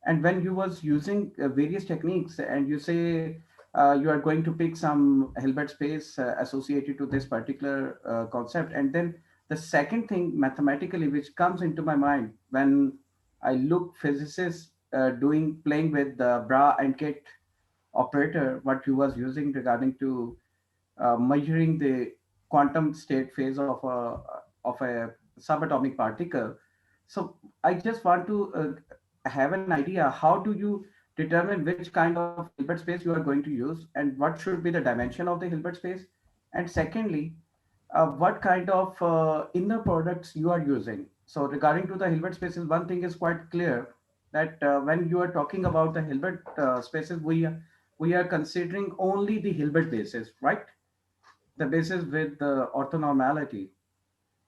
And when you was using various techniques and you say you are going to pick some Hilbert space associated to this particular concept, and then the second thing mathematically which comes into my mind when I look physicists doing playing with the bra and kit operator, what you was using regarding to measuring the quantum state phase of a subatomic particle. So I just want to have an idea, how do you determine which kind of Hilbert space you are going to use and what should be the dimension of the Hilbert space? And secondly, what kind of inner products you are using. So regarding to the Hilbert spaces, one thing is quite clear that when you are talking about the Hilbert spaces, we are considering only the Hilbert basis, right? The basis with the orthonormality.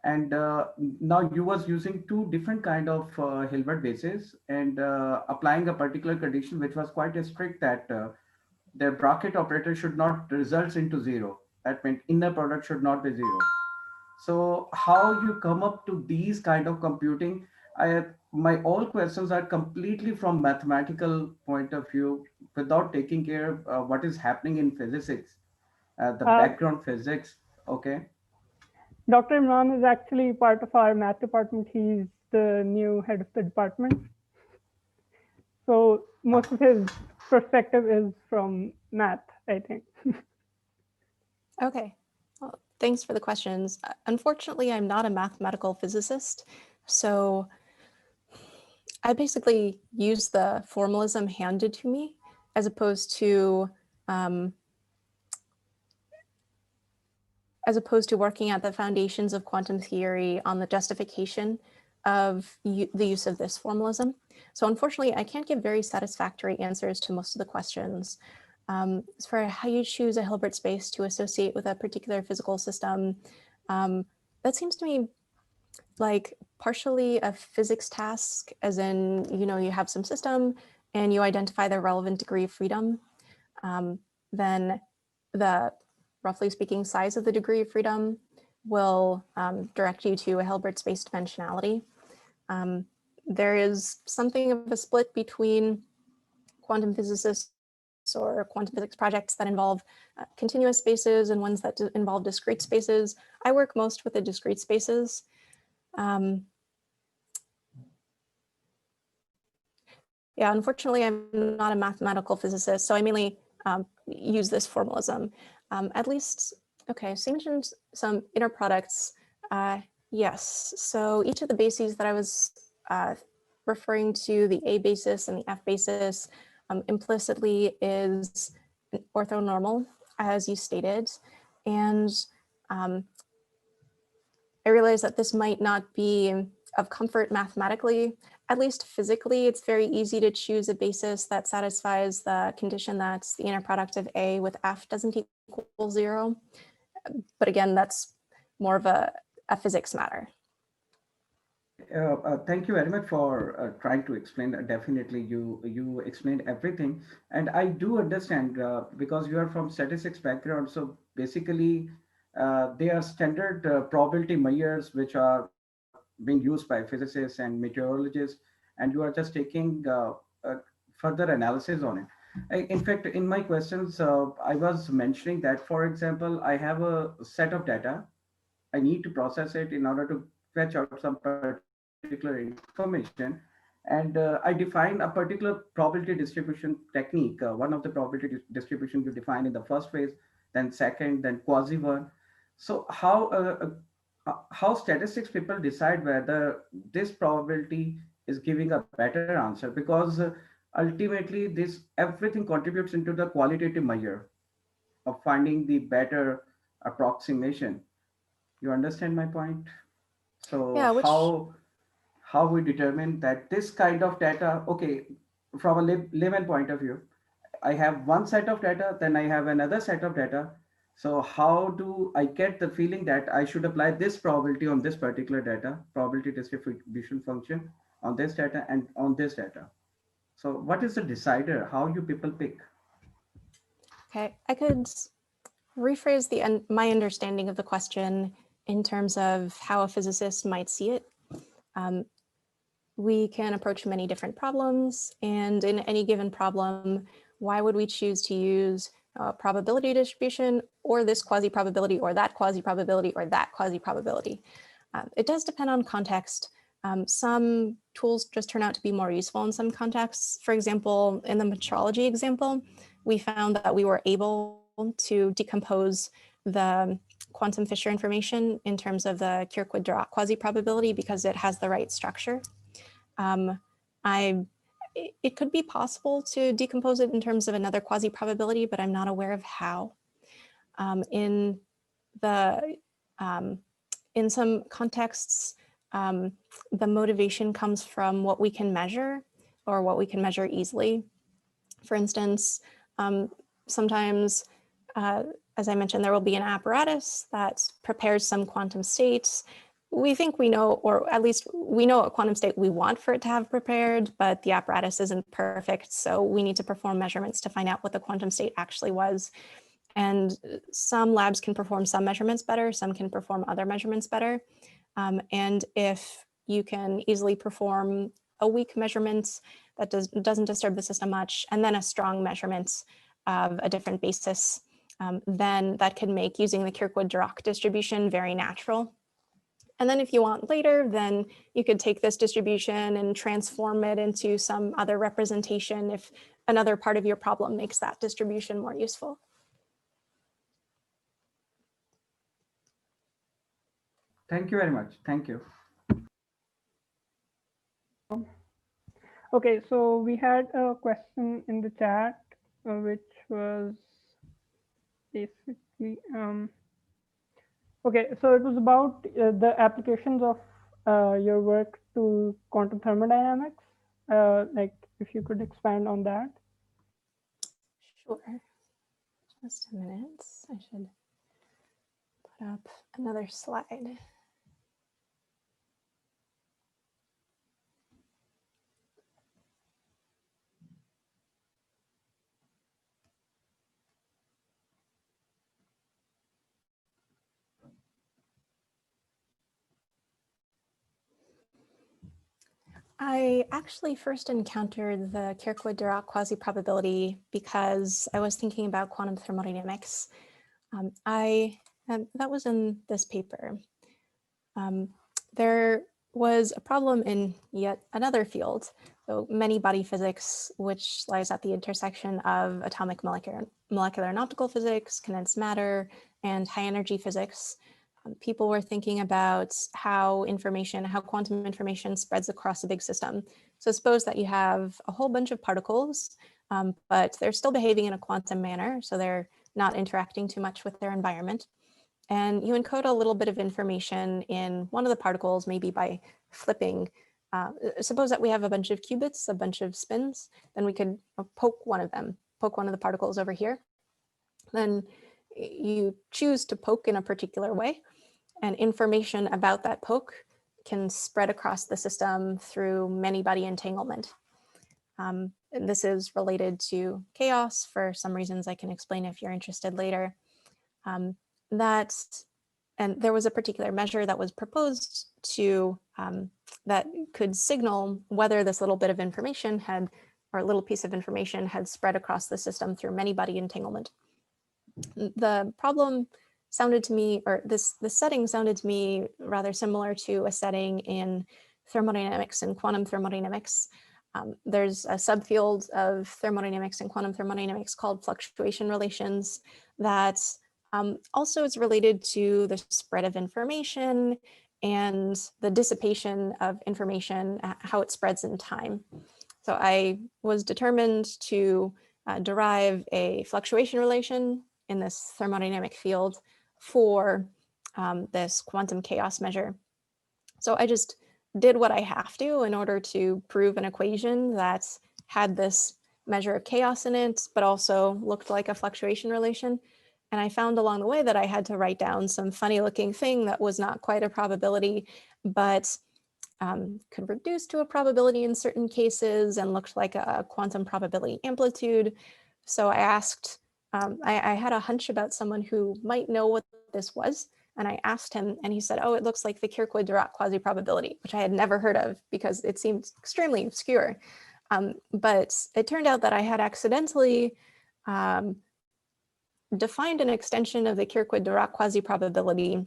And now you was using two different kind of Hilbert bases and applying a particular condition which was quite strict that the bracket operator should not result into zero. That meant inner product should not be zero. So how you come up to these kind of computing? I My all questions are completely from mathematical point of view, without taking care of what is happening in physics, the Uh, background physics. Okay. Dr. Imran is actually part of our math department. He's the new head of the department. So most of his perspective is from math, I think. Okay, well, thanks for the questions. Unfortunately, I'm not a mathematical physicist, so I basically use the formalism handed to me as opposed to working at the foundations of quantum theory on the justification of the use of this formalism. So unfortunately, I can't give very satisfactory answers to most of the questions. As for how you choose a Hilbert space to associate with a particular physical system, that seems to me like partially a physics task, as in, you have some system and you identify the relevant degree of freedom. Then the, roughly speaking, size of the degree of freedom will direct you to a Hilbert space dimensionality. There is something of a split between quantum physicists or quantum physics projects that involve continuous spaces and ones that involve discrete spaces. I work most with the discrete spaces. Yeah, unfortunately, I'm not a mathematical physicist, so I mainly use this formalism. At least, okay, so you mentioned some inner products. Yes, so each of the bases that I was referring to, the A basis and the F basis, implicitly is orthonormal, as you stated. And I realize that this might not be of comfort mathematically. At least physically, it's very easy to choose a basis that satisfies the condition that the inner product of A with F doesn't equal 0. But again, that's more of a physics matter. Thank you very much for trying to explain. Definitely, you explained everything, and I do understand because you are from statistics background. So basically, they are standard probability measures which are being used by physicists and meteorologists, and you are just taking further analysis on it. In fact, in my questions, I was mentioning that, for example, I have a set of data. I need to process it in order to fetch out some particular information. And I define a particular probability distribution technique. One of the probability distribution you define in the first phase, then second, then quasi one. So how statistics people decide whether this probability is giving a better answer? Because ultimately this everything contributes into the qualitative measure of finding the better approximation. You understand my point? So Yeah, which how we determine that this kind of data, okay, from a layman point of view, I have one set of data, then I have another set of data. So how do I get the feeling that I should apply this probability on this particular data, probability distribution function on this data and on this data? So what is the decider? How you people pick? Okay, I could rephrase my understanding of the question in terms of how a physicist might see it. We can approach many different problems, and in any given problem, why would we choose to use a probability distribution or this quasi-probability or that quasi-probability or that quasi-probability? It does depend on context. Some tools just turn out to be more useful in some contexts. For example, in the metrology example, we found that we were able to decompose the quantum Fisher information in terms of the Kirkwood-Dirac quasi-probability because it has the right structure. It could be possible to decompose it in terms of another quasi-probability, but I'm not aware of how. In some contexts, the motivation comes from what we can measure or what we can measure easily. For instance, sometimes, as I mentioned, there will be an apparatus that prepares some quantum states. We think we know, or at least we know what quantum state we want for it to have prepared, but the apparatus isn't perfect. So we need to perform measurements to find out what the quantum state actually was. And some labs can perform some measurements better, some can perform other measurements better. And if you can easily perform a weak measurement that doesn't disturb the system much, and then a strong measurement of a different basis, then that can make using the Kirkwood-Dirac distribution very natural. And then if you want later, then you could take this distribution and transform it into some other representation if another part of your problem makes that distribution more useful. Thank you very much. Thank you. Okay, so we had a question in the chat, which was basically, okay, so it was about the applications of your work to quantum thermodynamics. Like, if you could expand on that. Sure. Just a minute. I should put up another slide. I actually first encountered the Kirkwood-Dirac quasi-probability because I was thinking about quantum thermodynamics. That was in this paper. There was a problem in yet another field, so many body physics, which lies at the intersection of atomic molecular and optical physics, condensed matter, and high energy physics. People were thinking about how quantum information spreads across a big system. So suppose that you have a whole bunch of particles, but they're still behaving in a quantum manner, so they're not interacting too much with their environment. And you encode a little bit of information in one of the particles, maybe by flipping. Suppose that we have a bunch of qubits, a bunch of spins, then we could poke one of the particles over here. Then you choose to poke in a particular way, and information about that poke can spread across the system through many-body entanglement. And this is related to chaos for some reasons I can explain if you're interested later. And there was a particular measure that was proposed to that could signal whether this little bit of information or little piece of information had spread across the system through many-body entanglement. The problem sounded to me, or the setting sounded to me rather similar to a setting in thermodynamics and quantum thermodynamics. There's a subfield of thermodynamics and quantum thermodynamics called fluctuation relations that also is related to the spread of information and the dissipation of information, how it spreads in time. So I was determined to derive a fluctuation relation in this thermodynamic field for this quantum chaos measure. So I just did what I have to in order to prove an equation that had this measure of chaos in it, but also looked like a fluctuation relation. And I found along the way that I had to write down some funny looking thing that was not quite a probability, but could reduce to a probability in certain cases and looked like a quantum probability amplitude. So I asked, I had a hunch about someone who might know what this was. And I asked him and he said, oh, it looks like the Kirkwood-Dirac quasi-probability, which I had never heard of because it seemed extremely obscure. But it turned out that I had accidentally defined an extension of the Kirkwood-Dirac quasi-probability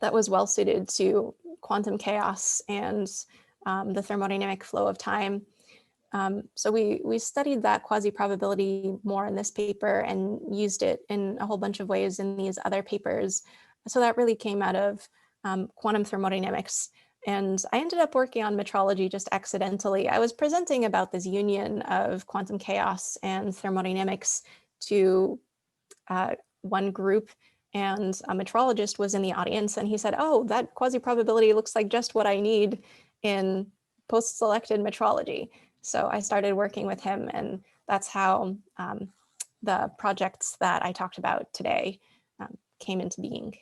that was well suited to quantum chaos and the thermodynamic flow of time. So we studied that quasi-probability more in this paper and used it in a whole bunch of ways in these other papers. So that really came out of quantum thermodynamics. And I ended up working on metrology just accidentally. I was presenting about this union of quantum chaos and thermodynamics to one group, and a metrologist was in the audience and he said, oh, that quasi-probability looks like just what I need in post-selected metrology. So I started working with him, and that's how the projects that I talked about today came into being.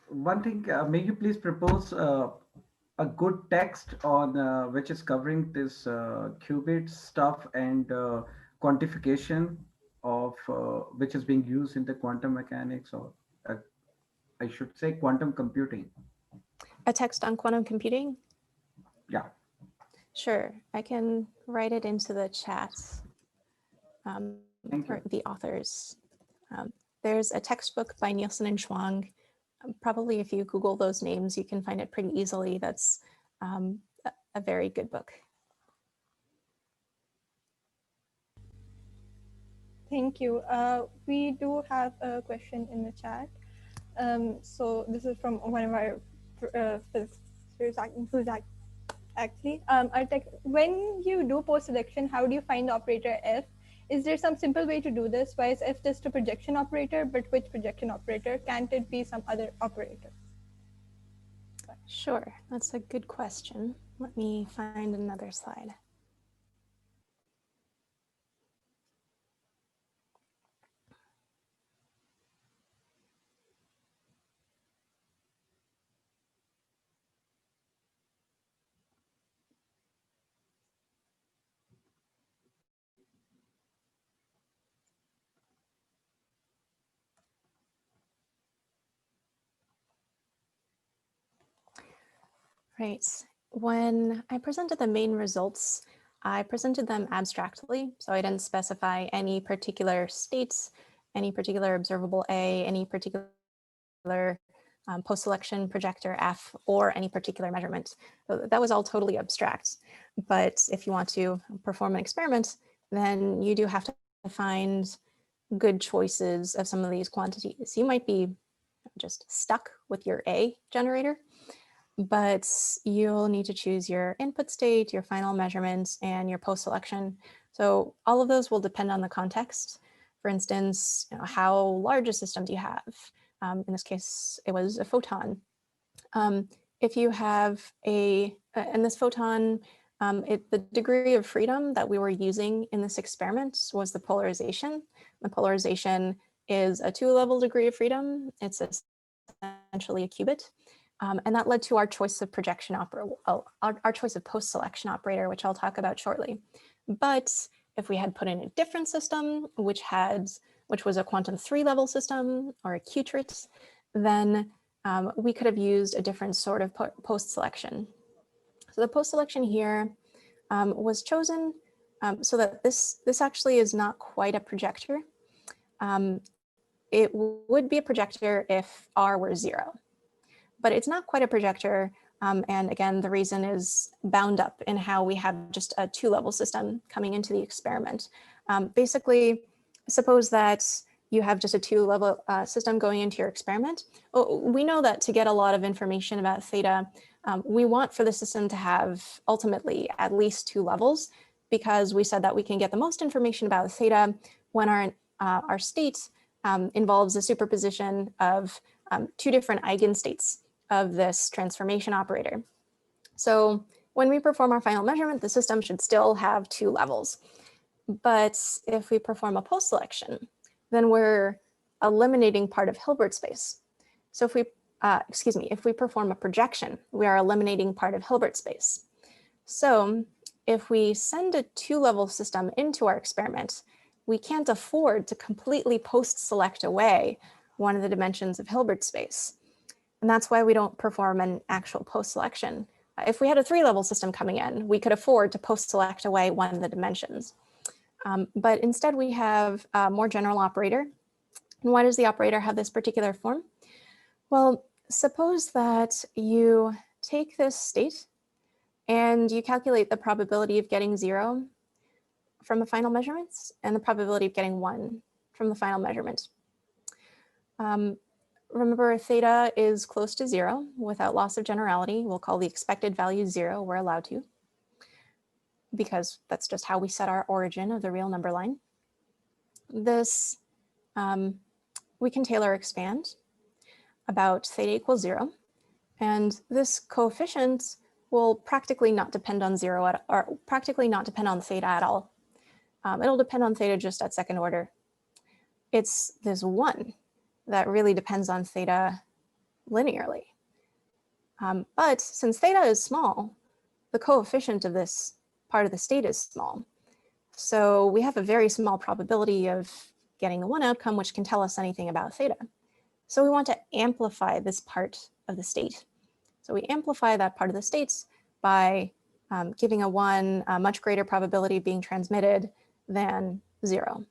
One thing, may you please propose a good text on which is covering this qubit stuff and quantification of which is being used in the quantum mechanics, or I should say quantum computing. A text on quantum computing? Yeah. Sure, I can write it into the chat for the authors. There's a textbook by Nielsen and Schwang. Probably if you Google those names, you can find it pretty easily. That's a very good book. Thank you. We do have a question in the chat. So this is from one of our physicists, actually. When you do post-selection, how do you find the operator F? Is there some simple way to do this? Why is F just a projection operator, but which projection operator? Can't it be some other operator? Sure, that's a good question. Let me find another slide. Right. When I presented the main results, I presented them abstractly. So I didn't specify any particular states, any particular observable A, any particular post-selection projector F, or any particular measurement. So that was all totally abstract. But if you want to perform an experiment, then you do have to find good choices of some of these quantities. You might be just stuck with your A generator, but you'll need to choose your input state, your final measurements, and your post-selection. So all of those will depend on the context. For instance, how large a system do you have? In this case, it was a photon. If you have in this photon, the degree of freedom that we were using in this experiment was the polarization. The polarization is a 2-level degree of freedom. It's essentially a qubit. And that led to our choice of projection operator, our choice of post-selection operator, which I'll talk about shortly. But if we had put in a different system, which was a quantum 3-level system or a qutrit, then we could have used a different sort of post-selection. So the post-selection here was chosen so that this actually is not quite a projector. It would be a projector if R were 0. But it's not quite a projector. And again, the reason is bound up in how we have just a 2-level system coming into the experiment. Basically, suppose that you have just a 2-level system going into your experiment. We know that to get a lot of information about theta, we want for the system to have ultimately at least 2 levels, because we said that we can get the most information about theta when our state involves a superposition of two different eigenstates of this transformation operator. So when we perform our final measurement, the system should still have two levels. But if we perform a post-selection, then we're eliminating part of Hilbert space. So if we, if we perform a projection, we are eliminating part of Hilbert space. So if we send a two-level system into our experiment, we can't afford to completely post-select away one of the dimensions of Hilbert space. And that's why we don't perform an actual post-selection. If we had a three-level system coming in, we could afford to post-select away one of the dimensions. But instead we have a more general operator. And why does the operator have this particular form? Well, suppose that you take this state and you calculate the probability of getting 0 from the final measurements and the probability of getting 1 from the final measurement. Remember, theta is close to 0 without loss of generality. We'll call the expected value 0, we're allowed to, because that's just how we set our origin of the real number line. This, we can Taylor expand about theta equals 0. And this coefficient will practically not depend on 0 or practically not depend on theta at all. It'll depend on theta just at second order. It's this 1 that really depends on theta linearly. But since theta is small, the coefficient of this part of the state is small. So we have a very small probability of getting the 1 outcome, which can tell us anything about theta. So we want to amplify this part of the state. So we amplify that part of the states by giving a 1 a much greater probability of being transmitted than 0.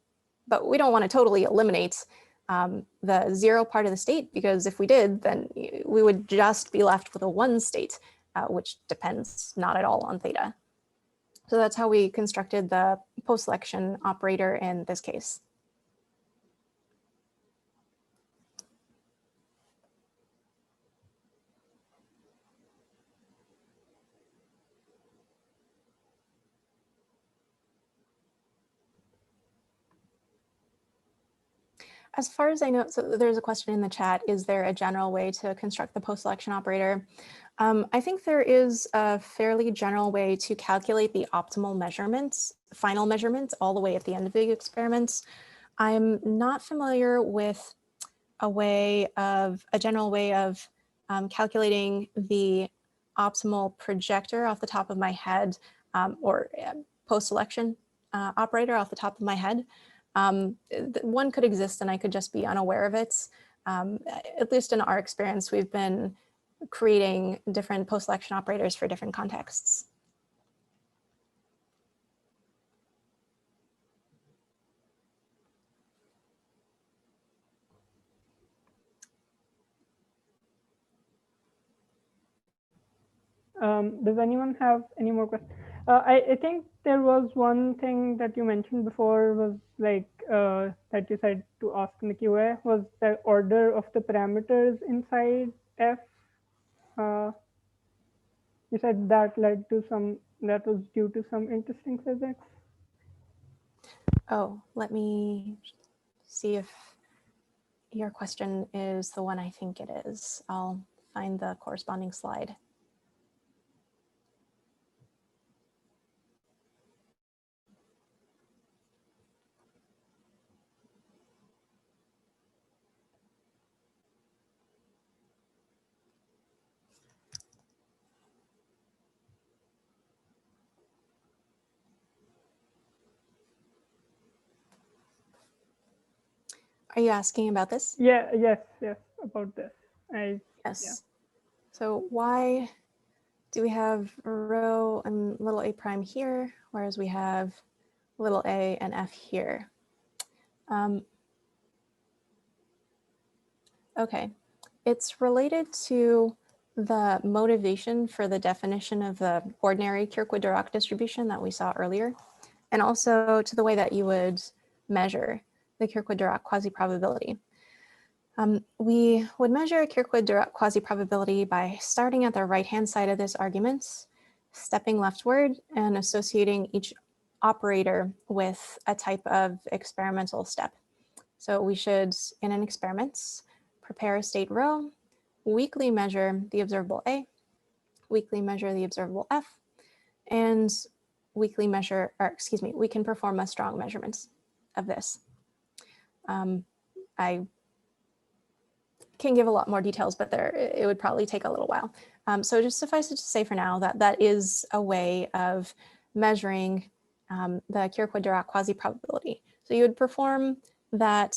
But we don't want to totally eliminate the 0 part of the state, because if we did, then we would just be left with a 1 state, which depends not at all on theta. So that's how we constructed the post-selection operator in this case. As far as I know, so there's a question in the chat, is there a general way to construct the post-selection operator? I think there is a fairly general way to calculate the optimal measurements, final measurements, all the way at the end of the experiments. I'm not familiar with a general way of calculating the optimal projector off the top of my head, or post-selection operator off the top of my head. One could exist and I could just be unaware of it. At least in our experience, we've been creating different post-selection operators for different contexts. Does anyone have any more questions? I think there was one thing that you mentioned before was like that you said to ask in the QA was the order of the parameters inside F. You said that led to that was due to some interesting physics. Oh, let me see if your question is the one I think it is. I'll find the corresponding slide. Are you asking about this? Yeah, yes, about this. Yes. Yeah. So why do we have rho and little a prime here, whereas we have little a and f here? Okay, it's related to the motivation for the definition of the ordinary Kirkwood-Dirac distribution that we saw earlier, and also to the way that you would measure the Kirkwood-Dirac quasi-probability. We would measure Kirkwood-Dirac quasi-probability by starting at the right-hand side of this argument, stepping leftward, and associating each operator with a type of experimental step. So we should, in an experiment, prepare a state rho, weakly measure the observable A, weakly measure the observable F, and weakly measure, or excuse me, we can perform a strong measurement of this. I can give a lot more details, but it would probably take a little while. So just suffice it to say for now that that is a way of measuring the Kirkwood-Dirac quasi-probability. So you would perform that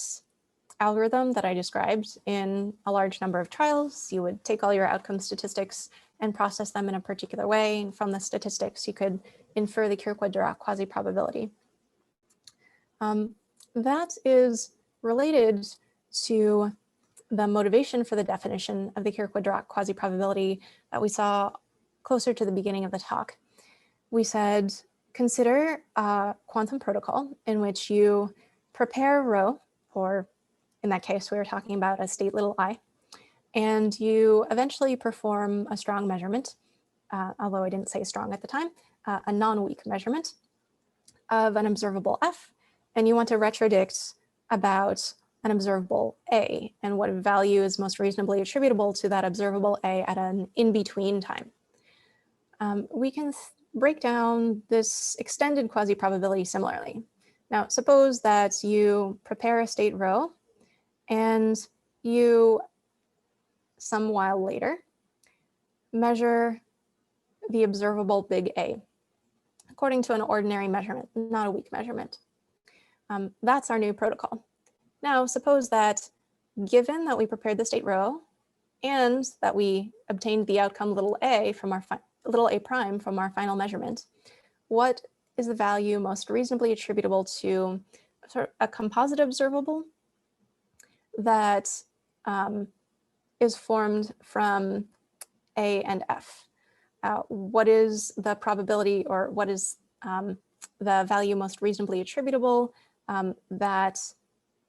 algorithm that I described in a large number of trials. You would take all your outcome statistics and process them in a particular way. And from the statistics, you could infer the Kirkwood-Dirac quasi-probability. That is related to the motivation for the definition of the Kirkwood-Dirac quasi-probability that we saw closer to the beginning of the talk. We said, consider a quantum protocol in which you prepare rho, or in that case, we were talking about a state little I, and you eventually perform a strong measurement, although I didn't say strong at the time, a non-weak measurement of an observable F, and you want to retrodict about an observable A and what value is most reasonably attributable to that observable A at an in-between time. We can break down this extended quasi-probability similarly. Now, suppose that you prepare a state rho and you, some while later, measure the observable big A according to an ordinary measurement, not a weak measurement. That's our new protocol. Now, suppose that given that we prepared the state rho and that we obtained the outcome little a from our little a prime from our final measurement, what is the value most reasonably attributable to sort of a composite observable that is formed from A and F? What is the probability, or what is the value most reasonably attributable that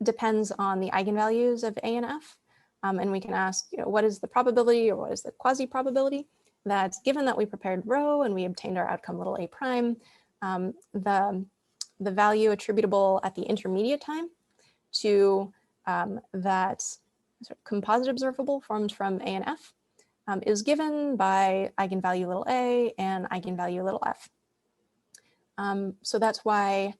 depends on the eigenvalues of A and F? And we can ask, what is the probability, or what is the quasi-probability that, given that we prepared rho and we obtained our outcome little a prime, the value attributable at the intermediate time to that sort of composite observable formed from A and F is given by eigenvalue little a and eigenvalue little f. So that's why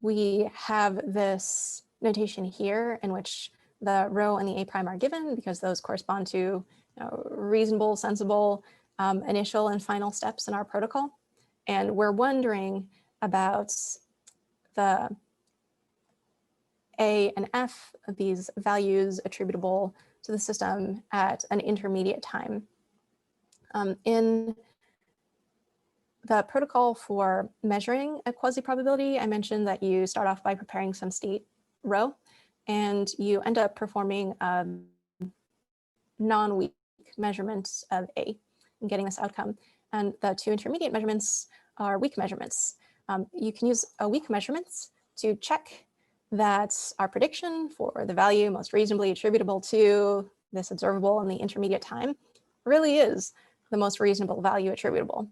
we have this notation here in which the rho and the a prime are given, because those correspond to reasonable, sensible initial and final steps in our protocol. And we're wondering about the A and F, these values attributable to the system at an intermediate time. In the protocol for measuring a quasi-probability, I mentioned that you start off by preparing some state rho, and you end up performing a non-weak measurement of A and getting this outcome. And the two intermediate measurements are weak measurements. You can use a weak measurements to check that our prediction for the value most reasonably attributable to this observable in the intermediate time really is the most reasonable value attributable.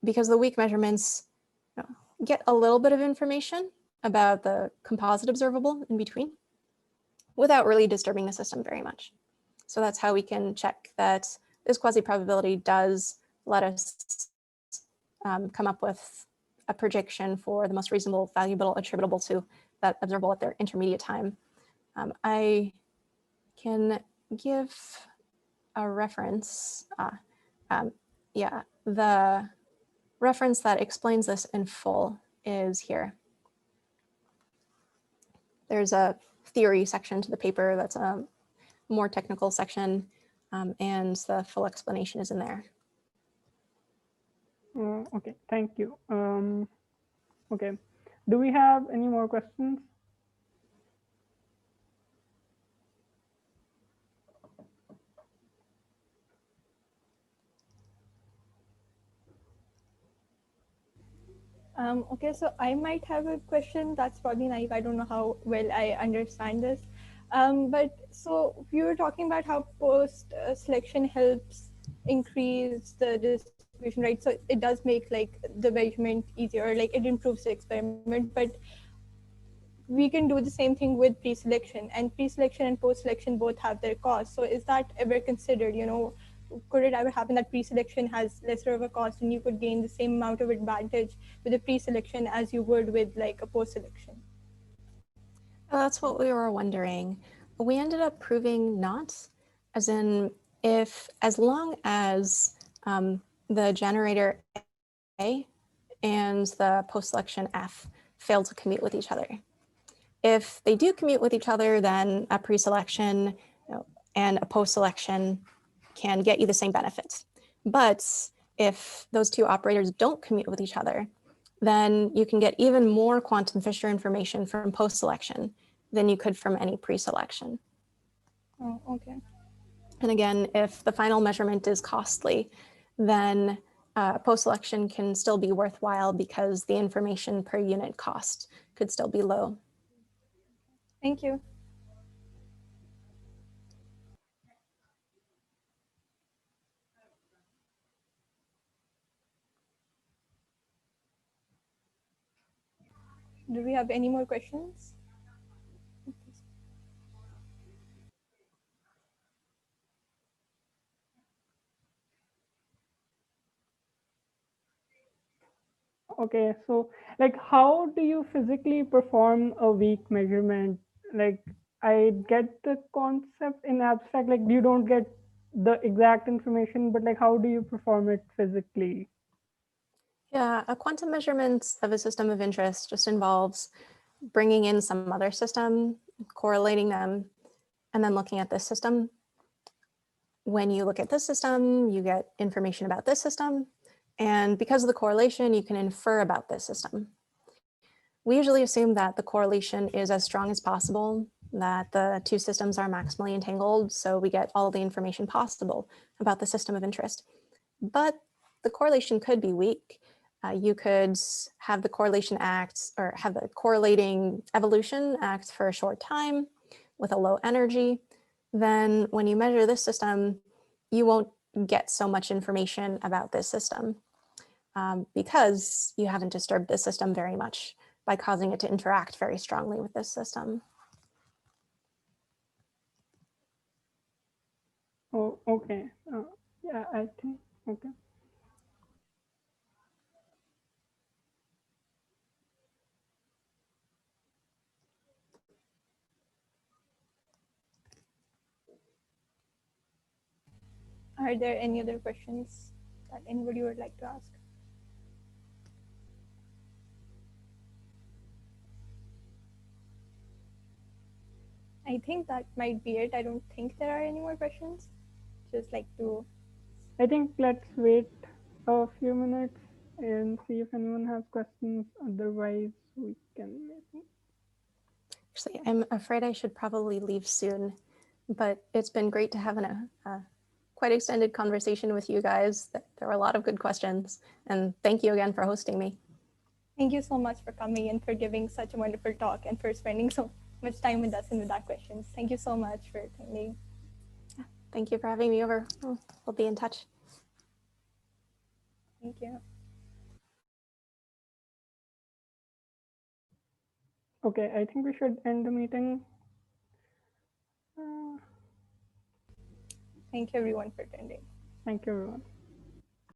Because the weak measurements get a little bit of information about the composite observable in between without really disturbing the system very much. So that's how we can check that this quasi-probability does let us come up with a prediction for the most reasonable value attributable to that observable at their intermediate time. I can give a reference. Yeah, the reference that explains this in full is here. There's a theory section to the paper that's a more technical section, and the full explanation is in there. Okay, thank you. Okay, do we have any more questions? Okay, so I might have a question that's probably naive. I don't know how well I understand this. But so you were talking about how post-selection helps increase the distribution, right? So it does make like the measurement easier, like it improves the experiment. But we can do the same thing with pre-selection, and pre-selection and post-selection both have their costs. So is that ever considered, could it ever happen that pre-selection has lesser of a cost and you could gain the same amount of advantage with a pre-selection as you would with like a post-selection? That's what we were wondering. We ended up proving not, as in as long as the generator A and the post-selection F fail to commute with each other. If they do commute with each other, then a pre-selection and a post-selection can get you the same benefits. But if those two operators don't commute with each other, then you can get even more quantum Fisher information from post-selection than you could from any pre-selection. Oh, okay. And again, if the final measurement is costly, then post-selection can still be worthwhile because the information per unit cost could still be low. Thank you. Do we have any more questions? Okay, so like how do you physically perform a weak measurement? Like I get the concept in abstract, like you don't get the exact information, but like how do you perform it physically? Yeah, a quantum measurement of a system of interest just involves bringing in some other system, correlating them, and then looking at this system. When you look at this system, you get information about this system. And because of the correlation, you can infer about this system. We usually assume that the correlation is as strong as possible, that the two systems are maximally entangled, so we get all the information possible about the system of interest. But the correlation could be weak. You could have the correlation act, or have the correlating evolution act for a short time with a low energy. Then when you measure this system, you won't get so much information about this system because you haven't disturbed this system very much by causing it to interact very strongly with this system. Oh, okay. Yeah, I think, okay. Are there any other questions that anybody would like to ask? I think that might be it. I don't think there are any more questions. Just like to. I think let's wait a few minutes and see if anyone has questions. Otherwise, we can maybe. Actually, I'm afraid I should probably leave soon, but it's been great to have a quite extended conversation with you guys. There were a lot of good questions, and thank you again for hosting me. Thank you so much for coming and for giving such a wonderful talk and for spending so much time with us and with our questions. Thank you so much for attending. Thank you for having me over. We'll be in touch. Thank you. Okay, I think we should end the meeting. Thank you everyone for attending. Thank you, everyone.